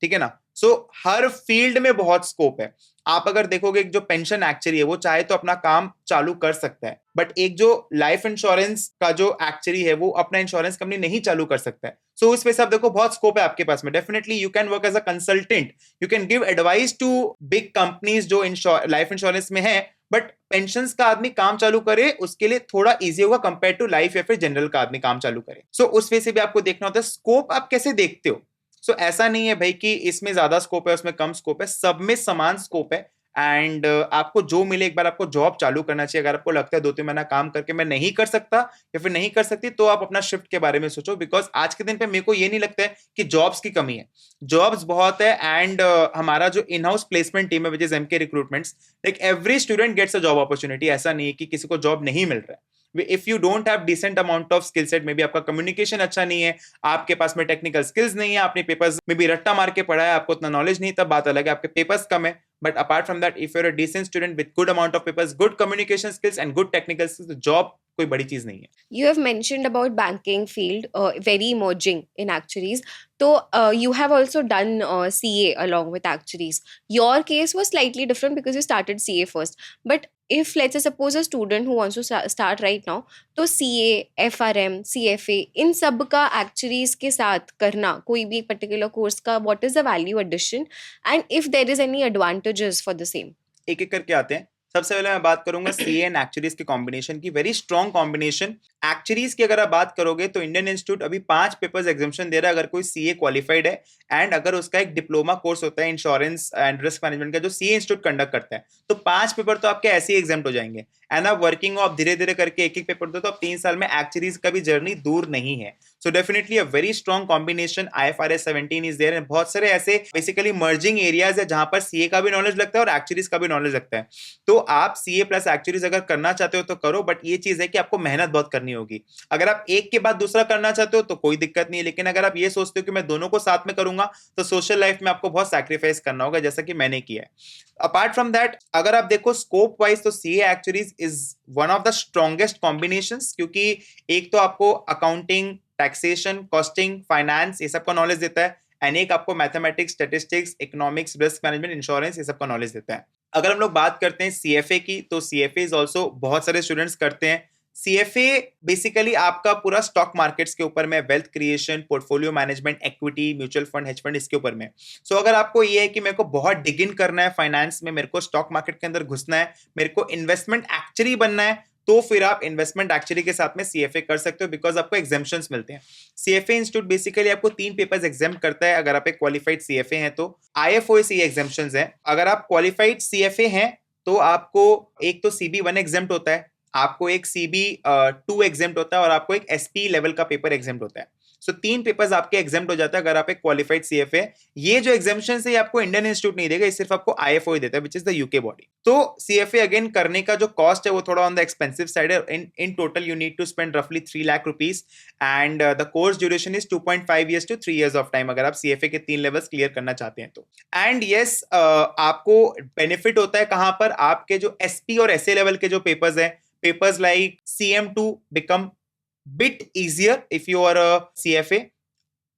ठीक है ना. सो हर फील्ड में बहुत स्कोप है. आप अगर देखोगे जो पेंशन एक्चुअरी है वो चाहे तो अपना काम चालू कर सकता है, बट एक जो लाइफ इंश्योरेंस का जो एक्चुअरी है वो अपना इंश्योरेंस कंपनी नहीं चालू कर सकता है. सो उस पे से आप देखो बहुत स्कोप है आपके पास में. Definitely you can work as a consultant, you can give advice to big companies जो लाइफ इंश्योरेंस में है, बट पेंशन्स का आदमी काम चालू करे उसके लिए थोड़ा इजी होगा कंपेयर टू लाइफ या फिर जनरल का आदमी काम चालू करे. सो उस वे से भी आपको देखना होता है स्कोप आप कैसे देखते हो. सो ऐसा नहीं है भाई कि इसमें ज्यादा स्कोप है उसमें कम स्कोप है, सब में समान स्कोप है. एंड आपको जो मिले एक बार आपको जॉब चालू करना चाहिए. अगर आपको लगता है 2-3 महीना काम करके मैं नहीं कर सकता या फिर नहीं कर सकती, तो आप अपना शिफ्ट के बारे में सोचो. बिकॉज आज के दिन पे मेरे को ये नहीं लगता है कि जॉब्स की कमी है, जॉब्स बहुत है. एंड हमारा जो इन हाउस प्लेसमेंट टीम है which is MK recruitments, like every student gets a job opportunity. ऐसा नहीं है कि किसी को जॉब नहीं मिल रहा है. If you don't have decent amount of skill set, maybe आपका कम्युनिकेशन अच्छा नहीं है, आपके पास में टेक्निकल स्किल्स नहीं है, आपने पेपर्स में भी रट्टा मार के पढ़ा है, आपको उतना नॉलेज नहीं, तब बात अलग है, आपके पेपर्स कम है. But apart from that, if you are a decent student with good amount of papers, good communication skills and good technical skills, job कोई बड़ी चीज नहीं है. You have mentioned about banking field, very emerging in actuaries. So you have also done CA along with actuaries. Your case was slightly different because you started CA first. But if let's say suppose a student who wants to start right now, तो CA, FRM, CFA इन सब का actuaries के साथ करना कोई भी particular course का, what is the value addition and if there is any advantages for the same? एक एक करके आते हैं. सबसे पहले मैं बात करूंगा सीए एंड एक्चुअरीज के कॉम्बिनेशन की, वेरी स्ट्रॉन्ग कॉम्बिनेशन। एक्चुअरीज की अगर आप बात करोगे तो इंडियन इंस्टीट्यूट अभी 5 पेपर्स एग्जामिशन दे रहा है अगर कोई सीए क्वालिफाइड है, एंड अगर उसका एक डिप्लोमा कोर्स होता है इंश्योरेंस एंड रिस्क मैनेजमेंट का जो सीए इंस्टीट्यूट कंडक्ट करता है, तो 5 पेपर तो आपके ऐसे ही एग्जाम हो जाएंगे। एंड आप वर्किंग आप धीरे धीरे करके एक एक पेपर दो तो आप 3 साल में एक्चुअरीज का भी जर्नी दूर नहीं है। So definitely a very strong combination. IFRS 17 is there, बहुत सारे ऐसे बेसिकली मर्जिंग एरियाज है जहां पर सीए का भी नॉलेज लगता है और एक्चुअरीज का भी नॉलेज लगता है। तो आप सीए प्लस एक्चुअरीज अगर करना चाहते हो तो करो, बट ये चीज है कि आपको मेहनत बहुत करनी होगी। अगर आप एक के बाद दूसरा करना चाहते हो तो कोई दिक्कत नहीं है, लेकिन अगर आप ये सोचते हो कि मैं दोनों को साथ में करूंगा तो सोशल लाइफ में आपको बहुत सैक्रिफाइस करना होगा, जैसा कि मैंने किया है। अपार्ट फ्रॉम दैट अगर आप देखो स्कोप वाइज तो CA actuaries is one of the strongest combinations, क्योंकि एक तो आपको अकाउंटिंग, टैक्सेशन, कॉस्टिंग, फाइनेंस ये सब का नॉलेज देता है, एंड एक आपको mathematics, statistics, economics, risk management, insurance ये सब का नॉलेज देता है। अगर हम लोग बात करते हैं सीएफए की, तो सीएफए इज ऑल्सो बहुत सारे स्टूडेंट्स करते हैं। सीएफए बेसिकली आपका पूरा स्टॉक मार्केट्स के ऊपर में, wealth creation, portfolio management, equity, mutual fund, hedge fund, इसके ऊपर में। सो अगर आपको ये है कि मेरे को बहुत डिग इन करना है फाइनेंस में, मेरे को स्टॉक मार्केट के अंदर घुसना है, मेरे को इन्वेस्टमेंट एक्चुअली बनना है, तो फिर आप इन्वेस्टमेंट एक्चुअली के साथ में सीएफए कर सकते हो, बिकॉज आपको एग्जाम्पशंस मिलते हैं। सीएफए इंस्टीट्यूट बेसिकली आपको 3 पेपर्स एग्जाम करता है अगर आप एक क्वालिफाइड सीएफए हैं तो। IFOAC एग्जाम्पशंस हैं, अगर आप क्वालिफाइड सीएफए हैं तो आपको एक तो CB1 एग्जाम्प्ट होता है, आपको एक CB2 एग्जाम्प्ट होता है, और आपको एक SP लेवल का पेपर एग्जाम्प्ट होता है। सो 3 पेपर्स आपके एग्जाम्प्ट हो जाता है अगर आप एक क्वालिफाइड सीएफए। ये जो एग्जामिनेशन है आपको इंडियन इंस्टीट्यूट नहीं देगा, ये सिर्फ आपको IFOA देता है, which is the UK body. तो सीएफए अगेन करने का जो कॉस्ट है वो थोड़ा ऑन द एक्सपेंसिव साइड है। In total you need to spend रफली 3 lakh rupees, and the course duration is 2.5 years to 3 years of time, अगर आप सीएफए के 3 लेवल्स क्लियर करना चाहते हैं तो। एंड यस आपको बेनिफिट होता है कहां पर, आपके जो SP और SA लेवल के जो पेपर्स हैं, papers like CM2 become bit easier if you are a CFA।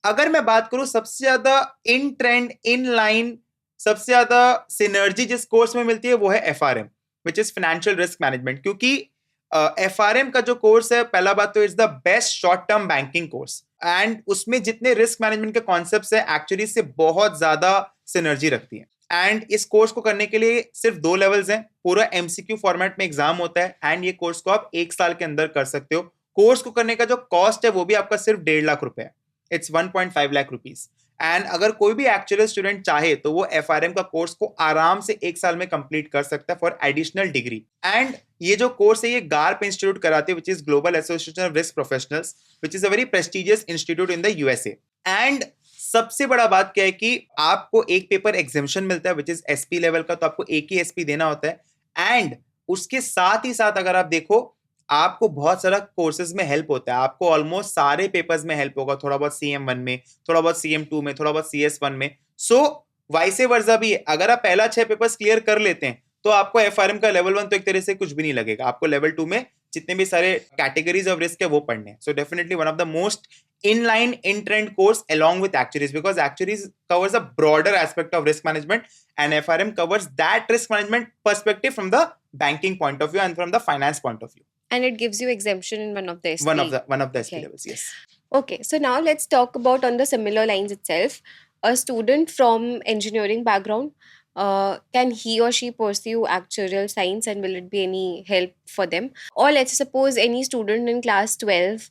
अगर मैं बात करूं सबसे ज्यादा इन ट्रेंड, इन लाइन, सबसे ज्यादा सिनर्जी जिस कोर्स में मिलती है वो है FRM, which is financial risk management. क्योंकि FRM का जो कोर्स है, पहला बात तो it's the best short term banking course, and उसमें जितने रिस्क मैनेजमेंट के कॉन्सेप्ट्स है एक्चुअली से बहुत ज्यादा सिनर्जी रखती है। एंड इस कोर्स को करने के लिए सिर्फ 2 लेवल्स हैं, पूरा MCQ फॉर्मेट में एग्जाम होता है, एंड ये कोर्स को आप 1 साल के अंदर कर सकते हो। कोर्स को करने का जो कॉस्ट है वो भी आपका सिर्फ 1.5 लाख रुपए है, इट्स 1.5 लाख रुपीज। एंड अगर कोई भी एक्चुअल स्टूडेंट चाहे तो वो FRM का कोर्स को आराम से 1 साल में कंप्लीट कर सकता है फॉर एडिशनल डिग्री। एंड ये जो कोर्स है ये गार्प इंस्टीट्यूट कराती है, which is global association of risk professionals, which is a very prestigious institute in the USA। And सबसे बड़ा बात क्या है कि आपको एक पेपर एग्जामिशन मिलता है विच इज SP लेवल का, तो आपको एक ही SP देना होता है। एंड उसके साथ ही साथ अगर आप देखो आपको बहुत सारा कोर्सेज में हेल्प होता है, आपको ऑलमोस्ट सारे पेपर्स में हेल्प होगा, थोड़ा बहुत CM1 में, थोड़ा बहुत CM2 में, थोड़ा बहुत CS1 में। सो वाइसे वर्जा भी है, अगर आप पहला 6 पेपर्स क्लियर कर लेते हैं तो आपको FRM का लेवल 1 तो एक तरह से कुछ भी नहीं लगेगा, आपको लेवल 2 में जितने भी सारे कैटेगरीज ऑफ रिस्क है वो पढ़ने हैं। So definitely one of the most inline in trend course along with actuaries, because actuaries covers a broader aspect of risk management and FRM covers that risk management perspective from the banking point of view and from the finance point of view, And it gives you exemption in one of the SP. one of the SP Okay. levels. Yes. Okay, so now let's talk about on the similar lines itself. A student from engineering background, can he or she pursue actuarial science, and will it be any help for them? Or let's suppose any student in class 12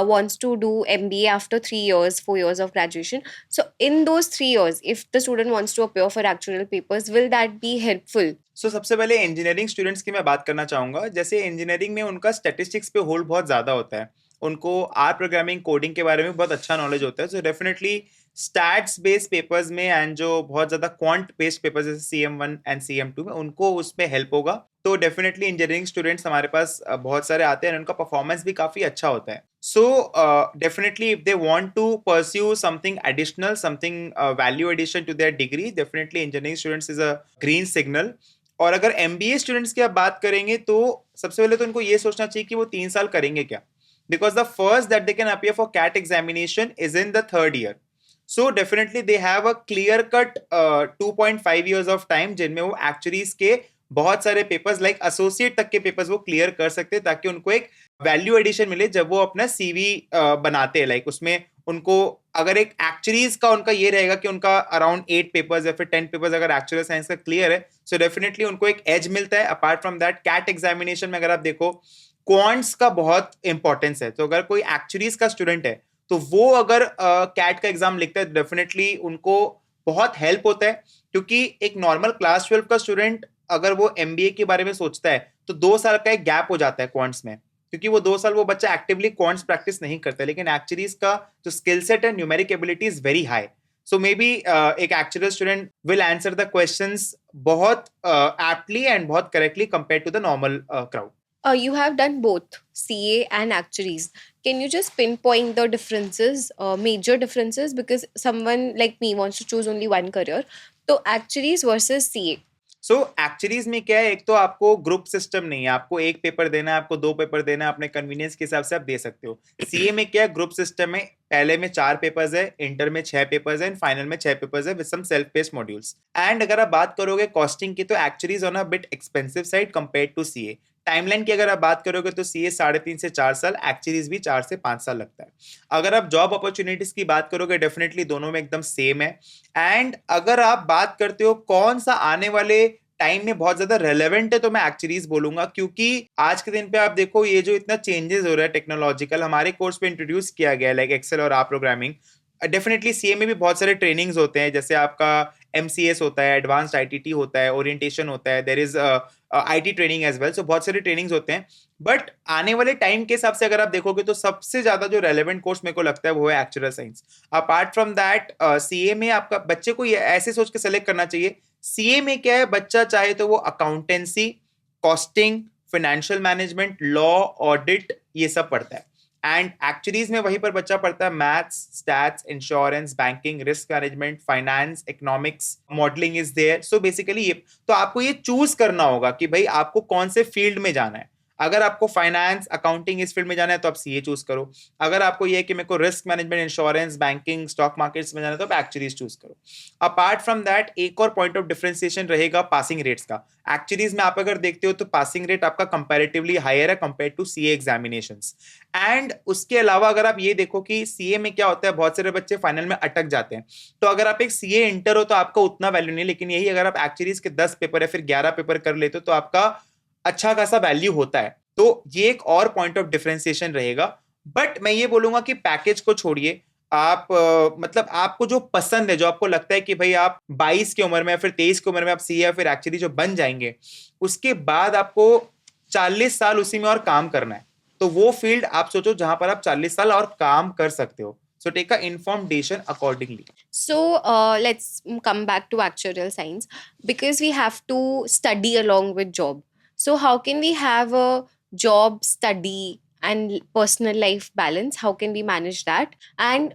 wants to do MBA after 3 years, 4 years of graduation. So in those 3 years, if the student wants to appear for actuarial papers, will that be helpful? सो सबसे पहले engineering students की मैं बात करना चाहूंगा। जैसे engineering में उनका स्टैटिस्टिक्स पे होल्ड बहुत ज्यादा होता है, उनको आर प्रोग्रामिंग, कोडिंग के बारे में बहुत अच्छा नॉलेज होता है। So definitely stats based papers में एंड जो बहुत ज्यादा क्वांट बेस्ड पेपर्स जैसे CM1 एंड CM2 में उनको उसमें हेल्प होगा। तो डेफिनेटली इंजीनियरिंग स्टूडेंट्स हमारे पास बहुत सारे आते हैं, उनका परफॉर्मेंस भी काफी अच्छा होता है। So definitely if they want to pursue something additional, something value addition to their degree, definitely engineering students is a green signal. और अगर MBA स्टूडेंट्स की आप बात करेंगे तो सबसे पहले तो उनको ये सोचना चाहिए कि वो 3 साल करेंगे क्या, because the first that they can appear for CAT examination is in the 3rd year. So definitely they have a clear cut 2.5 years of time जिनमें वो एक्चुअरीज के बहुत सारे पेपर्स लाइक एसोसिएट तक के पेपर्स वो क्लियर कर सकते हैं, ताकि उनको एक वैल्यू एडिशन मिले जब वो अपना CV बनाते हैं। लाइक उसमें उनको अगर एक एक्चुअरीज का उनका ये रहेगा कि उनका अराउंड 8 पेपर्स या फिर 10 पेपर्स अगर एक्चुअल साइंस का क्लियर है, सो डेफिनेटली उनको एक एज मिलता है. Apart from that CAT examination में अगर आप देखो क्वांट्स का बहुत इंपॉर्टेंस है. तो अगर कोई एक्चुअरीज का स्टूडेंट है तो वो अगर कैट का एग्जाम लिखता है, डेफिनेटली उनको बहुत हेल्प होता है. क्योंकि एक नॉर्मल क्लास 12 का स्टूडेंट अगर वो एमबीए के बारे में सोचता है तो 2 साल का एक गैप हो जाता है क्वांट्स में, क्योंकि वो 2 साल वो बच्चा एक्टिवली क्वांट्स प्रैक्टिस नहीं करता. लेकिन एक्चुअलीज का जो स्किल सेट है, numeric ability is very high. So maybe एक actual student will answer the questions बहुत एप्टली एंड बहुत correctly compare to the normal crowd. You have done both CA and actuaries. Can you just pinpoint the differences, major differences? Because someone like me wants to choose only one career. So actuaries versus CA. सो एक्चुअलीज में क्या है, एक तो आपको group system नहीं है, आपको एक पेपर देना है, आपको 2 पेपर देना है, अपने कन्वीनियंस के हिसाब से आप दे सकते हो. सीए में क्या है, ग्रुप सिस्टम है. पहले में 4 पेपर्स है, इंटर में 6 पेपर्स है, फाइनल में 6 पेपर्स है with some self paced modules. And अगर आप बात करोगे कॉस्टिंग की, तो actuaries on a bit expensive side compare to CA. Timeline की अगर आप बात करोगे तो सीए 3.5 से 4 साल, एक्चुअलीज भी 4 से 5 साल लगता है. अगर आप जॉब अपॉर्चुनिटीज की बात करोगे, डेफिनेटली दोनों में एकदम सेम है. एंड अगर आप बात करते हो कौन सा आने वाले टाइम में बहुत ज्यादा रेलेवेंट है, तो मैं एक्चुअलीज बोलूंगा. क्योंकि आज के दिन पे आप देखो ये जो इतना चेंजेस हो रहा है टेक्नोलॉजिकल, हमारे कोर्स पे इंट्रोड्यूस किया गया है लाइक एक्सेल और आर प्रोग्रामिंग. डेफिनेटली सीए में भी बहुत सारे ट्रेनिंग्स होते हैं, जैसे आपका एमसीएस होता है, एडवांस्ड आईटीटी होता है, ओरिएंटेशन होता है, there is IT training as well. So बहुत सारे ट्रेनिंग्स होते हैं. बट आने वाले टाइम के हिसाब से अगर आप देखोगे तो सबसे ज्यादा जो रेलेवेंट कोर्स मेरे को लगता है वो है actual science. Apart from that CA में आपका बच्चे को ये ऐसे सोच के सेलेक्ट करना चाहिए. सीए में क्या है, बच्चा चाहे तो वो accountancy, costing, financial management, law, audit, ये सब पढ़ता है. एंड एक्चुअलीज में वहीं पर बच्चा पढ़ता है maths, stats, insurance, banking, risk management, finance, economics, modelling is there. So basically ये तो आपको ये चूज करना होगा कि भाई आपको कौन से फील्ड में जाना है. अगर आपको फाइनेंस, अकाउंटिंग इस फील्ड में जाना है तो आप सीए चूज करो. अगर आपको ये है कि मेरे को risk management, insurance, banking, stock markets में जाना है तो आप एक्चुअलीज चूज करो. अपार्ट फ्रॉम दैट एक और पॉइंट ऑफ डिफरेंशिएशन रहेगा पासिंग रेट्स का. एक्चुअलीज में आप अगर देखते हो तो पासिंग रेट आपका कंपैरेटिवली हायर है compare to CA examinations. And उसके अलावा अगर आप ये देखो कि सीए में क्या होता है, बहुत सारे बच्चे फाइनल में अटक जाते हैं. तो अगर आप एक सीए इंटर हो तो आपका उतना वैल्यू नहीं, लेकिन यही अगर आप एक्चुअलीज के 10 पेपर या फिर 11 पेपर कर लेते हो तो आपका अच्छा खासा वैल्यू होता है. तो ये एक और पॉइंट ऑफ डिफरेंशिएशन रहेगा. बट मैं ये बोलूंगा कि पैकेज को छोड़िए, आप मतलब आपको जो पसंद है, जो आपको लगता है कि भाई आप 22 की उम्र में या फिर 23 की उम्र में आप सीए या फिर एक्चुअली जो बन जाएंगे, उसके बाद आपको 40 साल उसी में और काम करना है, तो वो फील्ड आप सोचो जहां पर आप 40 साल और काम कर सकते हो. So take a informed decision accordingly. So let's come back to actuarial science, because we have to study along with job. So how can we have a job, study and personal life balance? How can we manage that? And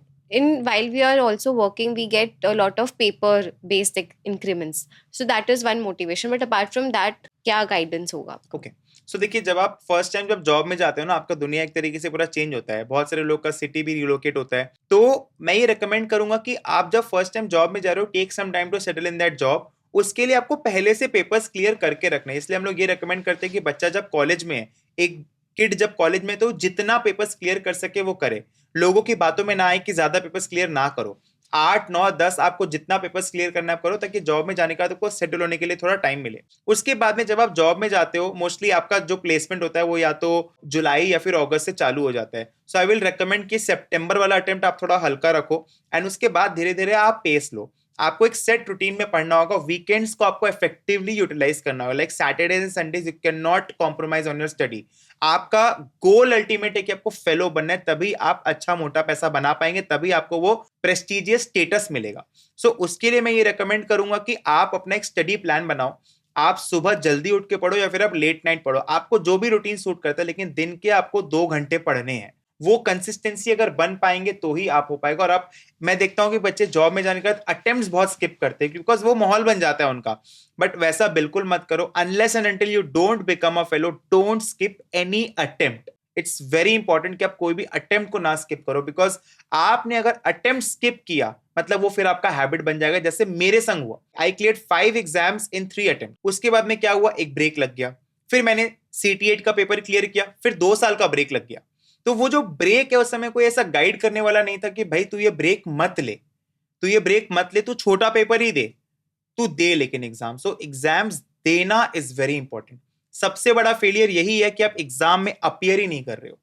while we are also working, we get a lot of paper based increments. So that is one motivation. But apart from that, क्या guidance होगा? Okay. सो देखिए, जब आप first time जब job में जाते हो ना, आपका दुनिया एक तरीके से पूरा चेंज होता है. बहुत सारे लोग का सिटी भी रिलोकेट होता है. तो मैं ये रिकमेंड करूंगा कि आप जब फर्स्ट टाइम जॉब में जा रहे हो, take some time to settle in that job. उसके लिए आपको पहले से पेपर्स क्लियर करके रखना है. इसलिए हम लोग ये रिकमेंड करते हैं कि बच्चा जब कॉलेज में है, एक किड जब कॉलेज में, तो जितना पेपर्स क्लियर कर सके वो करे. लोगों की बातों में ना आए कि ज्यादा पेपर्स क्लियर ना करो. 8, 9, 10 आपको जितना पेपर्स क्लियर करना है करो, ताकि जॉब में जाने का आपको सेटल होने के लिए थोड़ा टाइम मिले. उसके बाद में जब आप जॉब में जाते हो, मोस्टली आपका जो प्लेसमेंट होता है वो या तो जुलाई या फिर अगस्त से चालू हो जाता है. सो आई विल रिकमेंड कि सितंबर वाला अटेम्प्ट आप थोड़ा हल्का रखो. एंड उसके बाद धीरे धीरे आप पेस लो. आपको एक सेट रूटीन में पढ़ना होगा. वीकेंड्स को आपको इफेक्टिवली यूटिलाइज करना होगा. Like Saturdays and Sundays you can not compromise on your study. आपका गोल अल्टीमेट है कि आपको फेलो बनना है, तभी आप अच्छा मोटा पैसा बना पाएंगे, तभी आपको वो प्रेस्टिजियस स्टेटस मिलेगा. सो उसके लिए मैं ये रेकमेंड करूंगा कि आप अपना एक स्टडी प्लान बनाओ. आप सुबह जल्दी उठ के पढ़ो या फिर आप लेट नाइट पढ़ो, आपको जो भी रूटीन सूट करता है, लेकिन दिन के आपको 2 घंटे पढ़ने हैं. वो कंसिस्टेंसी अगर बन पाएंगे तो ही आप हो पाएगा. और आप, मैं देखता हूं कि बच्चे जॉब में जाने के बाद अटेम्प्ट्स बहुत स्किप करते हैं, बिकॉज वो माहौल बन जाता है उनका. बट वैसा बिल्कुल मत करो. Unless and until you don't become a fellow, don't skip any attempt. It's very important कि आप कोई भी अटेम्प्ट को ना स्किप करो, बिकॉज आपने अगर अटेम्प्ट स्किप किया मतलब वो फिर आपका हैबिट बन जाएगा. जैसे मेरे संग हुआ, आई क्लियर्ड 5 एग्जाम्स इन 3 अटेम्प्ट. उसके बाद में क्या हुआ, एक ब्रेक लग गया. फिर मैंने CT8 का पेपर क्लियर किया, फिर 2 साल का ब्रेक लग गया. तो वो जो ब्रेक है उस समय कोई ऐसा गाइड करने वाला नहीं था कि भाई तू ये ब्रेक मत ले, तू ये ब्रेक मत ले, तू छोटा पेपर ही दे, तू दे लेकिन एग्जाम। सो एग्जाम्स देना इज वेरी इंपॉर्टेंट। सबसे बड़ा फेलियर यही है कि आप एग्जाम में अपियर ही नहीं कर रहे हो।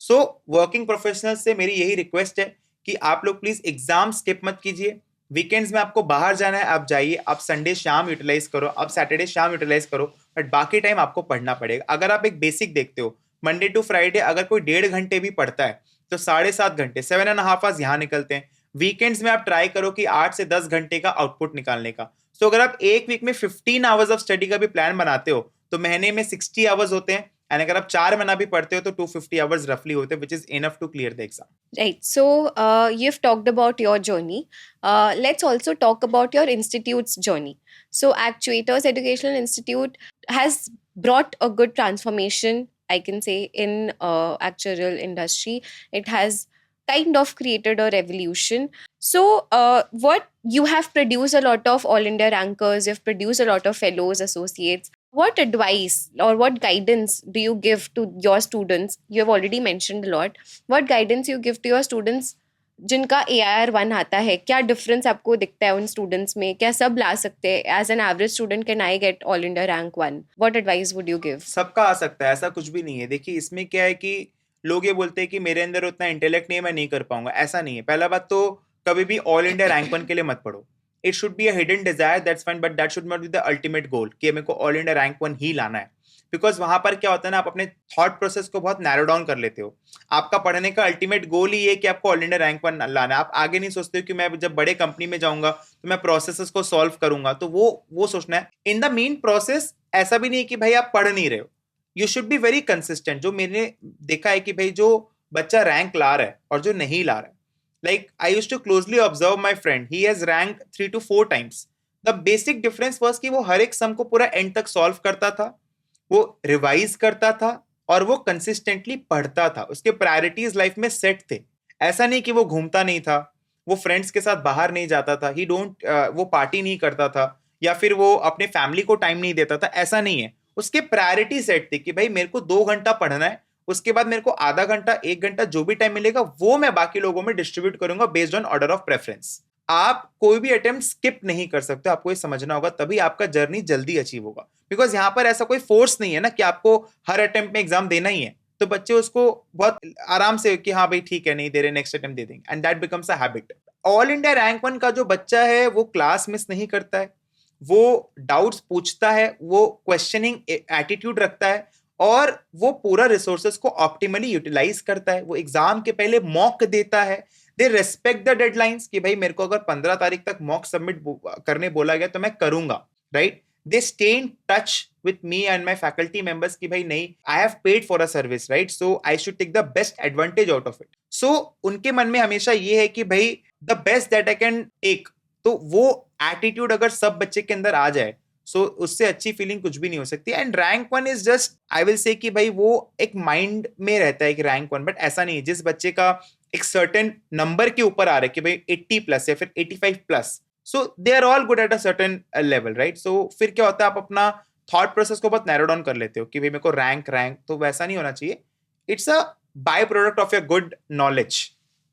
सो वर्किंग प्रोफेशनल से मेरी यही रिक्वेस्ट है कि आप लोग प्लीज एग्जाम स्किप मत कीजिए। वीकेंड्स में आपको बाहर जाना है आप जाइए, आप संडे शाम यूटिलाइज करो, आप सैटरडे शाम यूटिलाइज करो, बट बाकी टाइम आपको पढ़ना पड़ेगा। अगर आप एक बेसिक देखते हो, मंडे टू फ्राइडे अगर कोई 1.5 घंटे भी पढ़ता है तो 7.5 घंटे 7.5 आवर्स यहाँ निकलते हैं। वीकेंड्स में आप ट्राई करो कि 8 से 10 घंटे का आउटपुट निकालने का। सो अगर आप एक वीक में 15 आवर्स ऑफ स्टडी का भी प्लान बनाते हो तो महीने में 60 आवर्स होते हैं, एंड अगर आप 4 महीना भी पढ़ते हो तो 250 आवर्स रफली होते हैं, which is enough to clear the exam. Right. So, you've talked about your journey. Let's also talk about your institute's journey. So, Actuators Educational Institute has brought a good transformation, I can say, in actuarial industry. It has kind of created a revolution. So, what you have produced a lot of all India rankers, you've produced a lot of fellows, associates. What advice or what guidance do you give to your students? You have already mentioned a lot. What guidance you give to your students जिनका AIR 1 आता है? क्या difference आपको दिखता है उन students में? क्या सब ला सकते हैं? As an average student can I get all India rank 1? What advice would you give? सबका आ सकता है, ऐसा कुछ भी नहीं है। देखिए इसमें क्या है कि लोग ये बोलते हैं कि मेरे अंदर उतना इंटेलेक्ट नहीं है, मैं नहीं कर पाऊंगा। ऐसा नहीं है। पहला बात तो कभी भी ऑल इंडिया रैंक 1 के लिए मत पढ़ो। It should be a hidden desire, that's fine, but that should not be the ultimate goal कि मेरे को ऑल इंडिया रैंक 1 ही लाना है। बिकॉज वहां पर क्या होता है ना, आप अपने थॉट प्रोसेस को बहुत नैरो डाउन कर लेते हो। आपका पढ़ने का अल्टीमेट गोल ही है कि आपको ऑल इंडिया रैंक 1 लाना है। आप आगे नहीं सोचते हो कि मैं जब बड़े कंपनी में जाऊंगा तो मैं प्रोसेसेस को सॉल्व करूंगा, तो वो सोचना है। इन द मेन प्रोसेस ऐसा भी नहीं है कि भाई आप पढ़ नहीं रहे हो, you should be very consistent. जो मैंने देखा है कि भाई जो बच्चा रैंक ला रहा है और जो नहीं ला रहा है, like I used to closely observe my friend, he has ranked 3 to 4 times. The basic difference was कि वो हर एक सम को पूरा एंड तक सॉल्व करता था, वो रिवाइज करता था और वो कंसिस्टेंटली पढ़ता था। उसके प्रायोरिटीज लाइफ में सेट थे। ऐसा नहीं कि वो घूमता नहीं था, वो फ्रेंड्स के साथ बाहर नहीं जाता था, वो पार्टी नहीं करता था, या फिर वो अपने फैमिली को टाइम नहीं देता था। ऐसा नहीं है। उसके प्रायोरिटी सेट थे कि भाई मेरे को 2 घंटा पढ़ना है, उसके बाद मेरे को आधा घंटा 1 घंटा जो भी टाइम मिलेगा वो मैं बाकी लोगों में डिस्ट्रीब्यूट करूंगा based on order of preference. आप कोई भी अटेम्प्ट स्किप नहीं कर सकते, आपको ये समझना होगा, तभी आपका जर्नी जल्दी अचीव होगा। बिकॉज यहाँ पर ऐसा कोई फोर्स नहीं है ना कि आपको हर अटेम्प्ट में एग्जाम देना ही है, तो बच्चे उसको बहुत आराम से कि हाँ भाई ठीक है नहीं दे रहे नेक्स्ट अटेम्प्ट दे देंगे, and that becomes a habit. All India rank 1 का जो बच्चा है वो क्लास मिस नहीं करता है, वो डाउट्स पूछता है, वो क्वेश्चनिंग एटीट्यूड रखता है, और वो पूरा रिसोर्सेज को ऑप्टिमली यूटिलाइज करता है। वो एग्जाम के पहले मॉक देता है। दे रेस्पेक्ट द डेडलाइंस कि भाई मेरे को अगर 15 तारीख तक मॉक सबमिट करने बोला गया तो मैं करूंगा, right. They stay in touch with me and my faculty members कि भाई नहीं, I have paid for a service, right, so I should take the best advantage out of it. So उनके मन में हमेशा ये है कि भाई the best that I can take. तो वो एटीट्यूड अगर सब बच्चे के अंदर आ जाए, सो उससे अच्छी फीलिंग कुछ भी नहीं हो सकती। And rank 1 is just, I will say कि भाई वो एक माइंड में रहता है कि रैंक 1, बट ऐसा नहीं है। जिस बच्चे का एक सर्टेन नंबर के ऊपर आ रहा है कि भाई 80 प्लस या फिर 85 plus, so they are all good at a certain level, right. So फिर क्या होता है, आप अपना थॉट प्रोसेस को बहुत नैरो डाउन कर लेते हो कि भाई मेरे को रैंक, तो वैसा नहीं होना चाहिए। It's a by product of your good knowledge.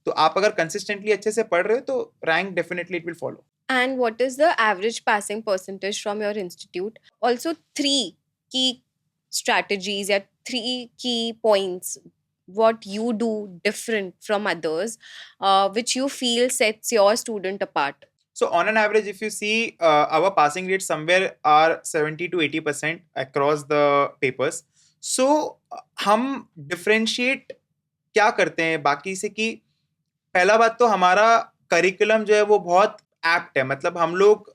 तो आप अगर कंसिस्टेंटली अच्छे से पढ़ रहे हो तो rank definitely it will follow. And what is the average passing percentage from your institute? Also, 3 key strategies or 3 key points what you do different from others, which you feel sets your student apart. So on an average, if you see our passing rates somewhere are 70 to 80% across the papers. So हम differentiate क्या करते हैं बाकी से कि पहला बात तो हमारा करिकुलम जो है वो बहुत एप्ट है। मतलब हम लोग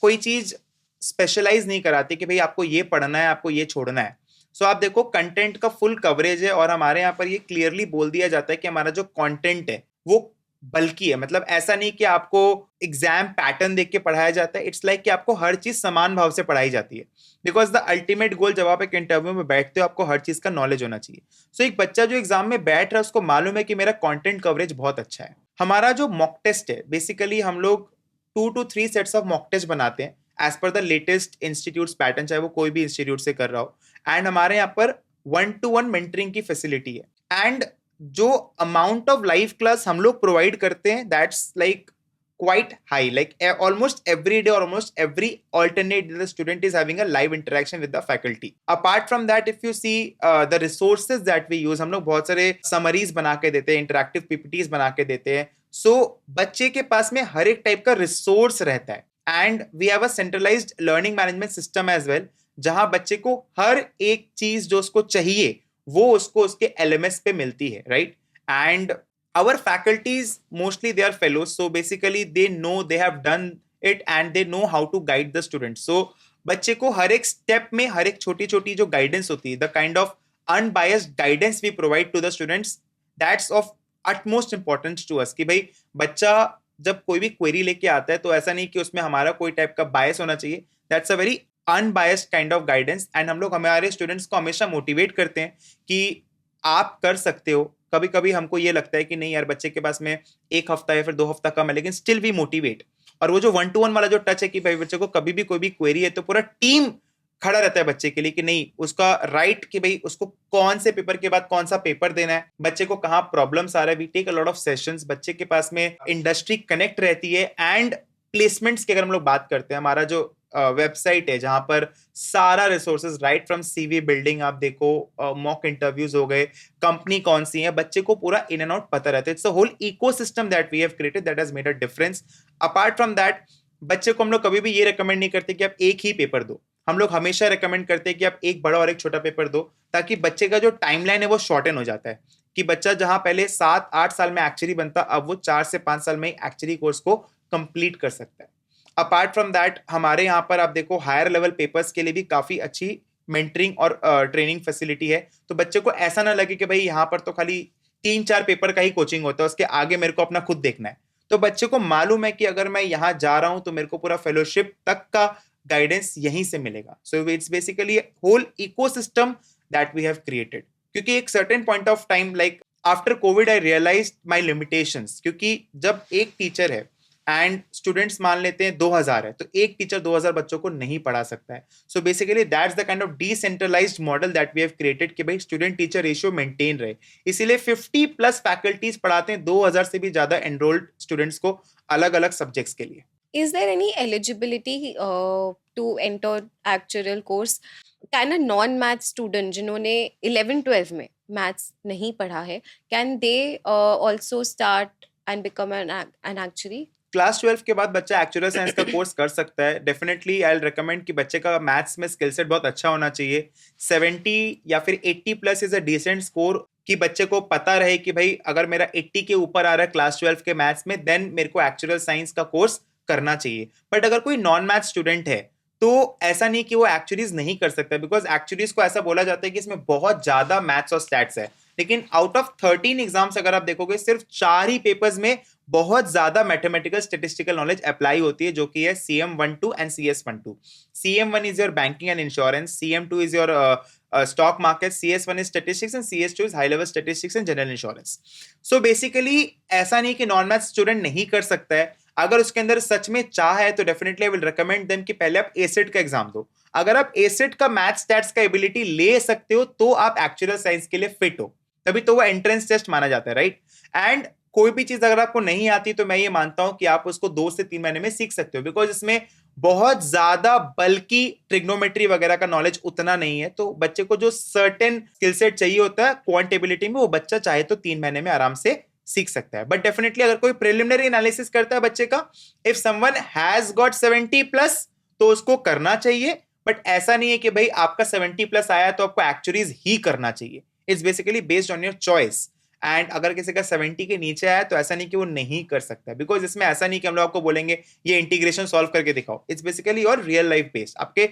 कोई चीज स्पेशलाइज नहीं कराते कि भाई आपको ये पढ़ना है, आपको ये छोड़ना है। सो आप देखो कंटेंट का फुल कवरेज है, और हमारे यहाँ पर ये क्लियरली बोल दिया जाता है कि हमारा जो कंटेंट है वो बल्कि है। मतलब ऐसा नहीं कि आपको एग्जाम पैटर्न देख के पढ़ाया जाता है, इट्स लाइक कि आपको हर चीज समान भाव से पढ़ाई जाती है। बिकॉज द अल्टीमेट गोल, जब आप एक इंटरव्यू में बैठते हो आपको हर चीज का नॉलेज होना चाहिए। सो एक बच्चा जो एग्जाम में बैठ रहा है उसको मालूम है कि मेरा कंटेंट कवरेज बहुत अच्छा है। हमारा जो मॉक टेस्ट है, बेसिकली हम लोग 2 to 3 sets of mock test बनाते हैं as per the latest institute pattern, चाहे वो कोई भी इंस्टीट्यूट से कर रहा हो। एंड हमारे यहाँ पर 1-to-1 मेंटरिंग की फैसिलिटी है। एंड जो अमाउंट ऑफ लाइव क्लास हम लोग प्रोवाइड करते हैं, that's like quite high. Like almost every day or almost every alternate day, the student is having a live interaction with the faculty. Apart from that, if you see the resources that we use, हम लोग बहुत सारे summaries बना के देते हैं, interactive PPTs बना के देते हैं. सो बच्चे के पास में हर एक टाइप का रिसोर्स रहता है. And we have a centralised learning management system as well, जहां बच्चे को हर एक चीज जो उसको चाहिए वो उसको उसके LMS पे मिलती है, right? And our faculties mostly they are fellows, so basically they know, they have done it and they know how to guide the students. So बच्चे को हर एक स्टेप में हर एक छोटी छोटी जो गाइडेंस होती है, the kind of unbiased guidance we provide to the students, that's of utmost importance to us. कि भाई बच्चा जब कोई भी क्वेरी लेके आता है तो ऐसा नहीं कि उसमें हमारा कोई टाइप का बायस होना चाहिए. That's a very unbiased kind of guidance. And हम लोग हमारे स्टूडेंट्स को हमेशा मोटिवेट करते हैं कि आप कर सकते हो. कभी कभी हमको ये लगता है कि नहीं यार, बच्चे के पास में एक हफ्ता या फिर 2 हफ्ता कम है, लेकिन स्टिल वी मोटिवेट. और वो जो 1-to-1 वाला जो टच है कि भाई बच्चे को कभी भी कोई भी क्वेरी है तो पूरा टीम खड़ा रहता है बच्चे के लिए कि नहीं, उसका राइट कि भाई उसको कौन से पेपर के बाद कौन सा पेपर देना है, बच्चे को कहाँ प्रॉब्लम्स आ रहा है. We take a lot of sessions. बच्चे के पास में इंडस्ट्री कनेक्ट रहती है. एंड प्लेसमेंट्स की अगर हम लोग बात करते हैं, हमारा जो वेबसाइट है जहां पर सारा resources right from CV building आप देखो, मॉक इंटरव्यूज हो गए, कंपनी कौन सी है, बच्चे को पूरा इन एंड आउट पता रहता है. It's a whole ecosystem that we have created that has made a difference. Apart from that, बच्चे को हम लोग कभी भी ये रिकमेंड नहीं करते कि आप एक ही पेपर दो. हम लोग हमेशा रिकमेंड करते हैं कि आप एक बड़ा और एक छोटा पेपर दो, ताकि बच्चे का जो टाइमलाइन है वो शॉर्टन हो जाता है. कि बच्चा जहां पहले 7-8 साल में एक्चुअली बनता, अब वो 4 से 5 साल में एक्चुअली कोर्स को कंप्लीट कर सकता है. अपार्ट फ्रॉम दैट, हमारे यहाँ पर आप देखो हायर लेवल पेपर्स के लिए भी काफी अच्छी मेंटरिंग और ट्रेनिंग फैसिलिटी है. तो बच्चे को ऐसा ना लगे कि भाई यहाँ पर तो खाली 3-4 पेपर का ही कोचिंग होता है, उसके आगे मेरे को अपना खुद देखना है. तो बच्चे को मालूम है कि अगर मैं यहाँ जा रहा हूं तो मेरे को पूरा फेलोशिप तक का गाइडेंस यहीं से मिलेगा. So it's basically whole ecosystem that we have created. क्योंकि एक certain point of time, like after COVID, I realised my limitations. क्योंकि जब एक टीचर है एंड स्टूडेंट्स मान लेते हैं 2000 है, तो एक टीचर 2000 बच्चों को नहीं पढ़ा सकता है. So basically that's the kind of decentralised model that we have created कि भाई स्टूडेंट टीचर रेशियो मेंटेन रहे. इसीलिए 50+ फैकल्टीज पढ़ाते हैं 2000 से भी ज्यादा एनरोल्ड स्टूडेंट्स को अलग अलग सब्जेक्ट्स के लिए. Is there any eligibility to enter actual course? Can a non-math student जिन्होंने 11-12 में maths नहीं पढ़ा है, can they also start and become an actuary? Class 12 के बाद बच्चा एक्चुअल साइंस का कोर्स कर सकता है. डेफिनेटली आई विल रिकमेंड कि बच्चे का मैथ्स में स्किल सेट बहुत अच्छा होना चाहिए. 70 या फिर 80+ इज अ डिसेंट स्कोर. कि बच्चे को पता रहे कि भाई अगर मेरा 80 के ऊपर आ रहा है क्लास 12 के मैथ्स में, देन मेरे को एक्चुअल साइंस का कोर्स करना चाहिए. बट अगर कोई नॉन मैथ स्टूडेंट है तो ऐसा नहीं कि वो एक्चुअलीज नहीं कर सकता, बिकॉज एक्चुअलीज को ऐसा बोला जाता है कि इसमें बहुत ज्यादा मैथ्स और स्टैट्स है. लेकिन आउट ऑफ 13 एग्जाम्स अगर आप देखोगे, सिर्फ 4 ही पेपर्स में बहुत ज्यादा मैथमेटिकल स्टेटिस्टिकल नॉलेज अप्लाई होती है, जो कि है CM12 and CS12. CM1 is your banking and insurance, CM2 is your stock market, CS1 is statistics and CS2 is high level statistics and general insurance. So basically ऐसा नहीं कि non math student नहीं कर सकता है. अगर उसके अंदर सच में चाह है तो definitely I will recommend them कि पहले आप एसेट का एग्जाम दो. अगर आप एसेट का मैथ स्टैट्स का एबिलिटी ले सकते हो तो आप एक्चुअल साइंस के लिए फिट हो, तभी तो वो एंट्रेंस टेस्ट माना जाता है, राइट? एंड कोई भी चीज अगर आपको नहीं आती तो मैं ये मानता हूं कि आप उसको 2 से 3 महीने में सीख सकते हो, बिकॉज इसमें बहुत ज्यादा बल्कि ट्रिग्नोमेट्री वगैरह का नॉलेज उतना नहीं है. तो बच्चे को जो सर्टेन स्किल सेट चाहिए होता है क्वांटेबिलिटी में, वो बच्चा चाहे तो 3 महीने में आराम से सीख सकता है. बट डेफिनेटली अगर कोई प्रिलिमिनरी एनालिसिस करता है बच्चे का, इफ समवन हैज गॉट 70+ तो उसको करना चाहिए. बट ऐसा नहीं है कि भाई आपका 70+ आया तो आपको एक्चुअलीज ही करना चाहिए. It's basically based on your choice. And अगर किसी का 70 के नीचे आया तो ऐसा नहीं कि वो नहीं कर सकता, बिकॉज इसमें ऐसा नहीं कि हम लोग आपको बोलेंगे ये इंटीग्रेशन सॉल्व करके दिखाओ. It's basically your real life based, आपके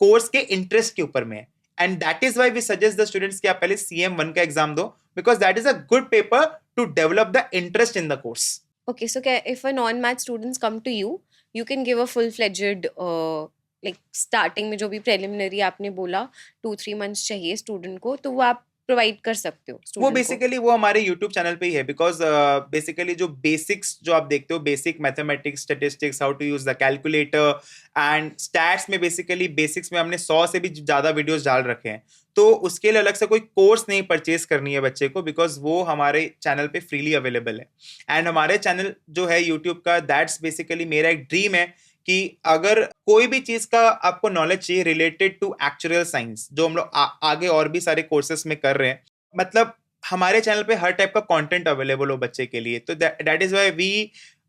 कोर्स के इंटरेस्ट के ऊपर में है. And that is why we suggest the students कि आप पहले CM1 का एग्जाम दो, because that is a good paper to develop the interest in the course. Okay, so if a non-math students come to you, you can give a full-fledged like starting में जो भी preliminary आपने बोला 2-3 months चाहिए student को, तो वो आप प्रोवाइड कर सकते हो वो स्टूडेंट को? बेसिकली वो हमारे YouTube चैनल पे ही है, बिकॉज बेसिकली जो बेसिक्स जो आप देखते हो, basic mathematics, statistics, how to use the calculator and stats में, बेसिकली बेसिक्स में हमने 100 से भी ज्यादा वीडियोस डाल रखे हैं। तो उसके लिए अलग से कोई कोर्स नहीं परचेज करनी है बच्चे को, बिकॉज वो हमारे चैनल पे फ्रीली अवेलेबल है। एंड हमारे चैनल जो है यूट्यूब का, दैट्स बेसिकली मेरा एक ड्रीम है कि अगर कोई भी चीज का आपको नॉलेज चाहिए रिलेटेड टू एक्चुअल साइंस, जो हम लोग आगे और भी सारे कोर्सेस में कर रहे हैं, मतलब हमारे चैनल पे हर टाइप का कंटेंट अवेलेबल हो बच्चे के लिए। तो that is why we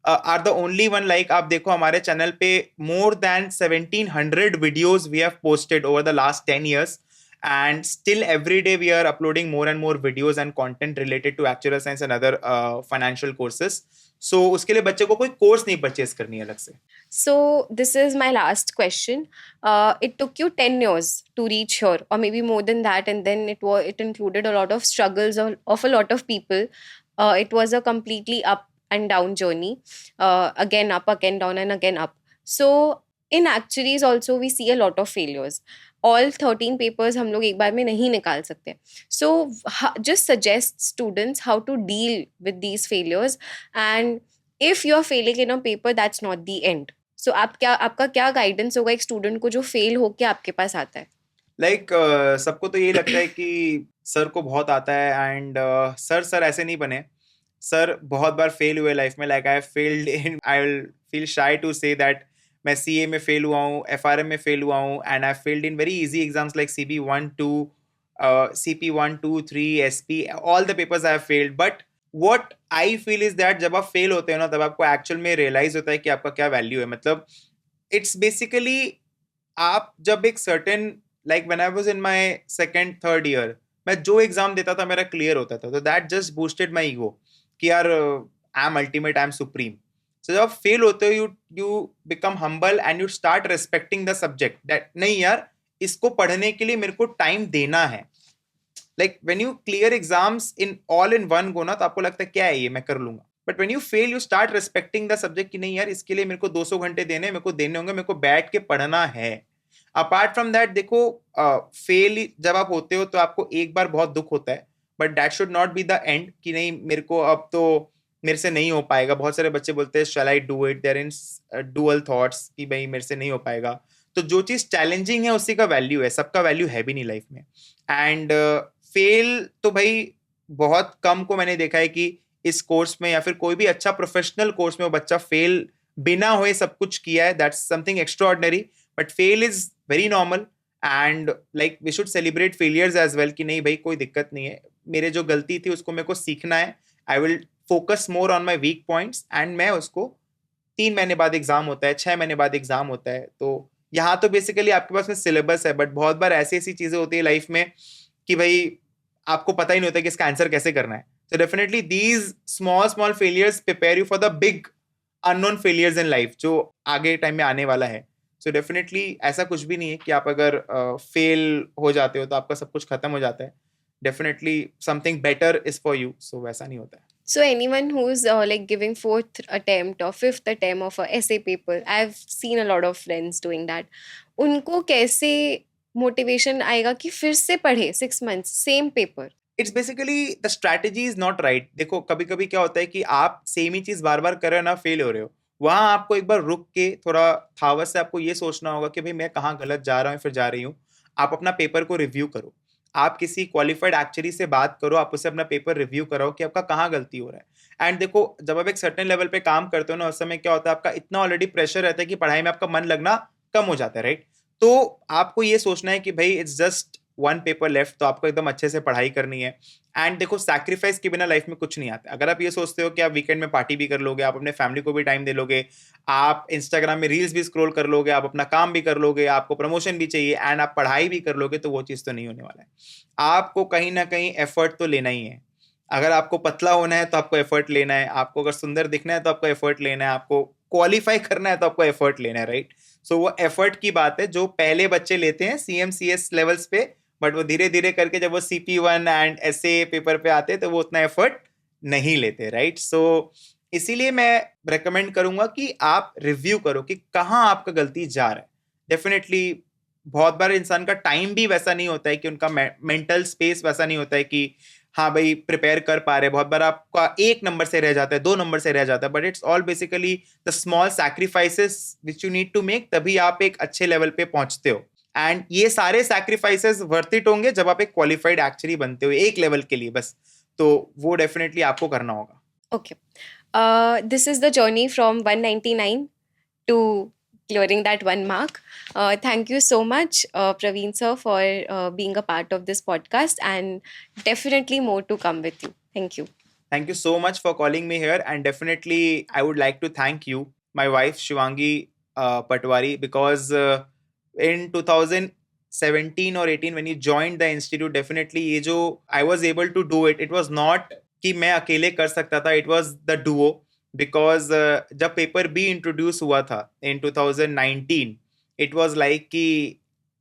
are the only one, like आप देखो हमारे चैनल पे more than 1700 videos we have posted over the last 10 years, and still every day we are uploading more and more videos and content related to actuarial science and other financial courses. So उसके लिए बच्चे को कोई course नहीं purchase करनी है अलग से। So this is my last question. It took you 10 years to reach here, or maybe more than that, and then it included a lot of struggles of a lot of people. It was a completely up and down journey. Again up, again down, and again up. So in actuaries also we see a lot of failures. All 13 papers हम लोग एक बार में नहीं निकाल सकते. So just suggest students how to deal with these failures, and if you're failing in a paper, that's not the end. So आपका क्या guidance होगा एक स्टूडेंट को जो फेल होके आपके पास आता है? लाइक सबको तो यही लगता है कि सर को बहुत आता है, एंड सर ऐसे नहीं बने। सर बहुत बार फेल हुए लाइफ में, like I failed in, I will feel shy to say that मैं सीए में फेल हुआ हूँ, एफआरएम में फेल हुआ हूँ, and I failed in very easy exams like CB 1 2 CP 1 2 3 SP, all the papers I have failed. But what I feel is that जब आप fail होते हो ना, तब आपको एक्चुअल में रियलाइज होता है कि आपका क्या वैल्यू है। मतलब इट्स बेसिकली आप जब एक certain, like when I was in my second third year, मैं जो एग्जाम देता था मेरा क्लियर होता था, तो that just boosted my ego कि यार I am ultimate, I am supreme. So जब आप फेल होते हो, you become humble and you start respecting the subject, that नहीं यार, इसको पढ़ने के लिए मेरे को टाइम देना है। Like when you clear exams in all in one go ना, तो आपको लगता है क्या है ये, मैं कर लूंगा। But when you fail, you start respecting the subject कि नहीं यार, इसके लिए मेरे को 200 घंटे देने, मेरे को देने होंगे, मेरे को बैठ के पढ़ना है। अपार्ट फ्रॉम दैट देखो, फेल जब आप होते हो तो आपको एक बार बहुत दुख होता है, but that should not be the end कि नहीं मेरे को अब तो मेरे से नहीं हो पाएगा। बहुत सारे बच्चे बोलते हैं shall I do it, they're in dual thoughts कि भाई मेरे से नहीं हो पाएगा। तो जो चीज चैलेंजिंग है उसी का वैल्यू है, सबका वैल्यू है भी नहीं लाइफ में। एंड फेल तो भाई बहुत कम को मैंने देखा है कि इस कोर्स में या फिर कोई भी अच्छा प्रोफेशनल कोर्स में वो बच्चा फेल बिना हुए सब कुछ किया है, that's something extraordinary. But fail is very normal, and like we should celebrate failures as well कि नहीं भाई कोई दिक्कत नहीं है, मेरे जो गलती थी उसको मेरे को सीखना है। I will focus more on my weak points, and मैं उसको 3 महीने बाद एग्जाम होता है, 6 महीने बाद एग्जाम होता है। तो यहाँ तो बेसिकली आपके पास में सिलेबस है, बट बहुत बार ऐसी ऐसी चीजें होती है लाइफ में कि भाई आपको पता ही नहीं होता कि इसका आंसर कैसे करना है। So definitely these small failures prepare you for the big unknown failures in life जो आगे टाइम में आने वाला है। So definitely ऐसा कुछ भी नहीं है कि आप अगर फेल हो जाते हो तो आपका सब कुछ खत्म हो जाता है। Definitely something better is for you. So वैसा नहीं होता है। So anyone who's like giving 4th attempt or 5th attempt of a essay paper, I've seen a lot of friends doing that. उनको कैसे मोटिवेशन आएगा कि फिर से पढ़े 6 months same paper? It's basically the strategy is not right. देखो कभी कभी क्या होता है कि आप सेम ही चीज बार बार कर रहे हो ना, फेल हो रहे हो, वहां आपको एक बार रुक के थोड़ा थावत से आपको ये सोचना होगा कि भाई मैं कहाँ गलत जा रहा हूँ फिर जा रही हूँ। आप अपना पेपर को रिव्यू करो, आप किसी क्वालिफाइड एक्चुअरी से बात करो, आप उससे अपना पेपर रिव्यू कराओ कि आपका कहाँ गलती हो रहा है। एंड देखो जब आप एक सर्टेन लेवल पे काम करते हो ना, उस समय क्या होता है आपका इतना ऑलरेडी प्रेशर रहता है कि पढ़ाई में आपका मन लगना कम हो जाता है, राइट। तो आपको ये सोचना है कि भाई इट्स जस्ट 1 पेपर लेफ्ट, तो आपको एकदम अच्छे से पढ़ाई करनी है। एंड देखो सैक्रिफाइस के बिना लाइफ में कुछ नहीं आता। अगर आप ये सोचते हो कि आप वीकेंड में पार्टी भी कर लोगे, आप अपने फैमिली को भी टाइम दे लोगे, आप इंस्टाग्राम में रील्स भी स्क्रॉल कर लोगे, आप अपना काम भी कर लोगे, आपको प्रमोशन भी चाहिए एंड आप पढ़ाई भी कर लोगे, तो वो चीज़ तो नहीं होने वाला है। आपको कहीं ना कहीं एफर्ट तो लेना ही है। अगर आपको पतला होना है तो आपको एफर्ट लेना है, आपको अगर सुंदर दिखना है तो आपको एफर्ट लेना है, आपको क्वालिफाई करना है तो आपको एफर्ट लेना है, राइट। सो वो एफर्ट की बात है जो पहले बच्चे लेते हैं CMCS लेवल्स पे, बट वो धीरे धीरे करके जब वो CP1 एंड SA पेपर पे आते हैं तो वो उतना एफर्ट नहीं लेते, राइट। सो इसीलिए मैं रेकमेंड करूंगा कि आप रिव्यू करो कि कहाँ आपका गलती जा रहा है। डेफिनेटली बहुत बार इंसान का टाइम भी वैसा नहीं होता है कि उनका मेंटल स्पेस वैसा नहीं होता है कि हाँ भाई प्रिपेयर कर पा रहे. बहुत बार आपका 1 नंबर से रह जाता है, 2 नंबर से रह जाता है, but it's all basically the small sacrifices which you need to make, तभी आप एक अच्छे लेवल पे पहुंचते हो. एंड ये सारे सैक्रिफाइसेस वर्थ इट होंगे जब आप एक क्वालिफाइड एक्चुअली बनते हो एक लेवल के लिए बस. तो वो डेफिनेटली आपको करना होगा. Okay. This is the journey from 199 to clearing that one mark. Thank you so much, Praveen sir, for being a part of this podcast, and definitely more to come with you. Thank you. Thank you so much for calling me here, and definitely I would like to thank you, my wife Shivangi Patwari, because in 2017 or 18 when you joined the institute, definitely ये जो I was able to do it, it was not कि मैं अकेले कर सकता था, it was the duo. Because जब paper be introduce हुआ था in 2019, it was like कि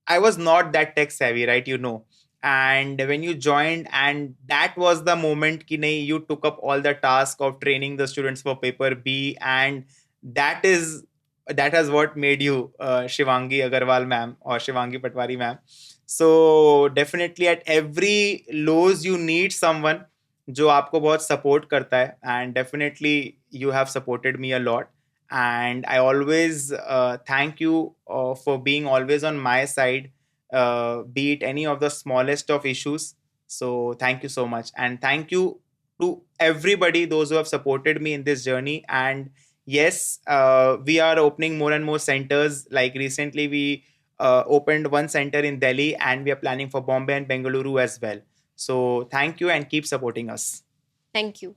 I was not that tech savvy, right, you know. And when you joined, and that was the moment ki nahi, you took up all the task of training the students for paper B, and that has what made you Shivangi Agarwal ma'am or Shivangi Patwari ma'am. So definitely at every lows you need someone जो आपको बहुत support करता है, and definitely you have supported me a lot, and I always thank you for being always on my side, be it any of the smallest of issues. So thank you so much, and thank you to everybody, those who have supported me in this journey. And yes, we are opening more and more centers. Like recently we opened one center in Delhi, and we are planning for Bombay and Bengaluru as well. So thank you, and keep supporting us. Thank you.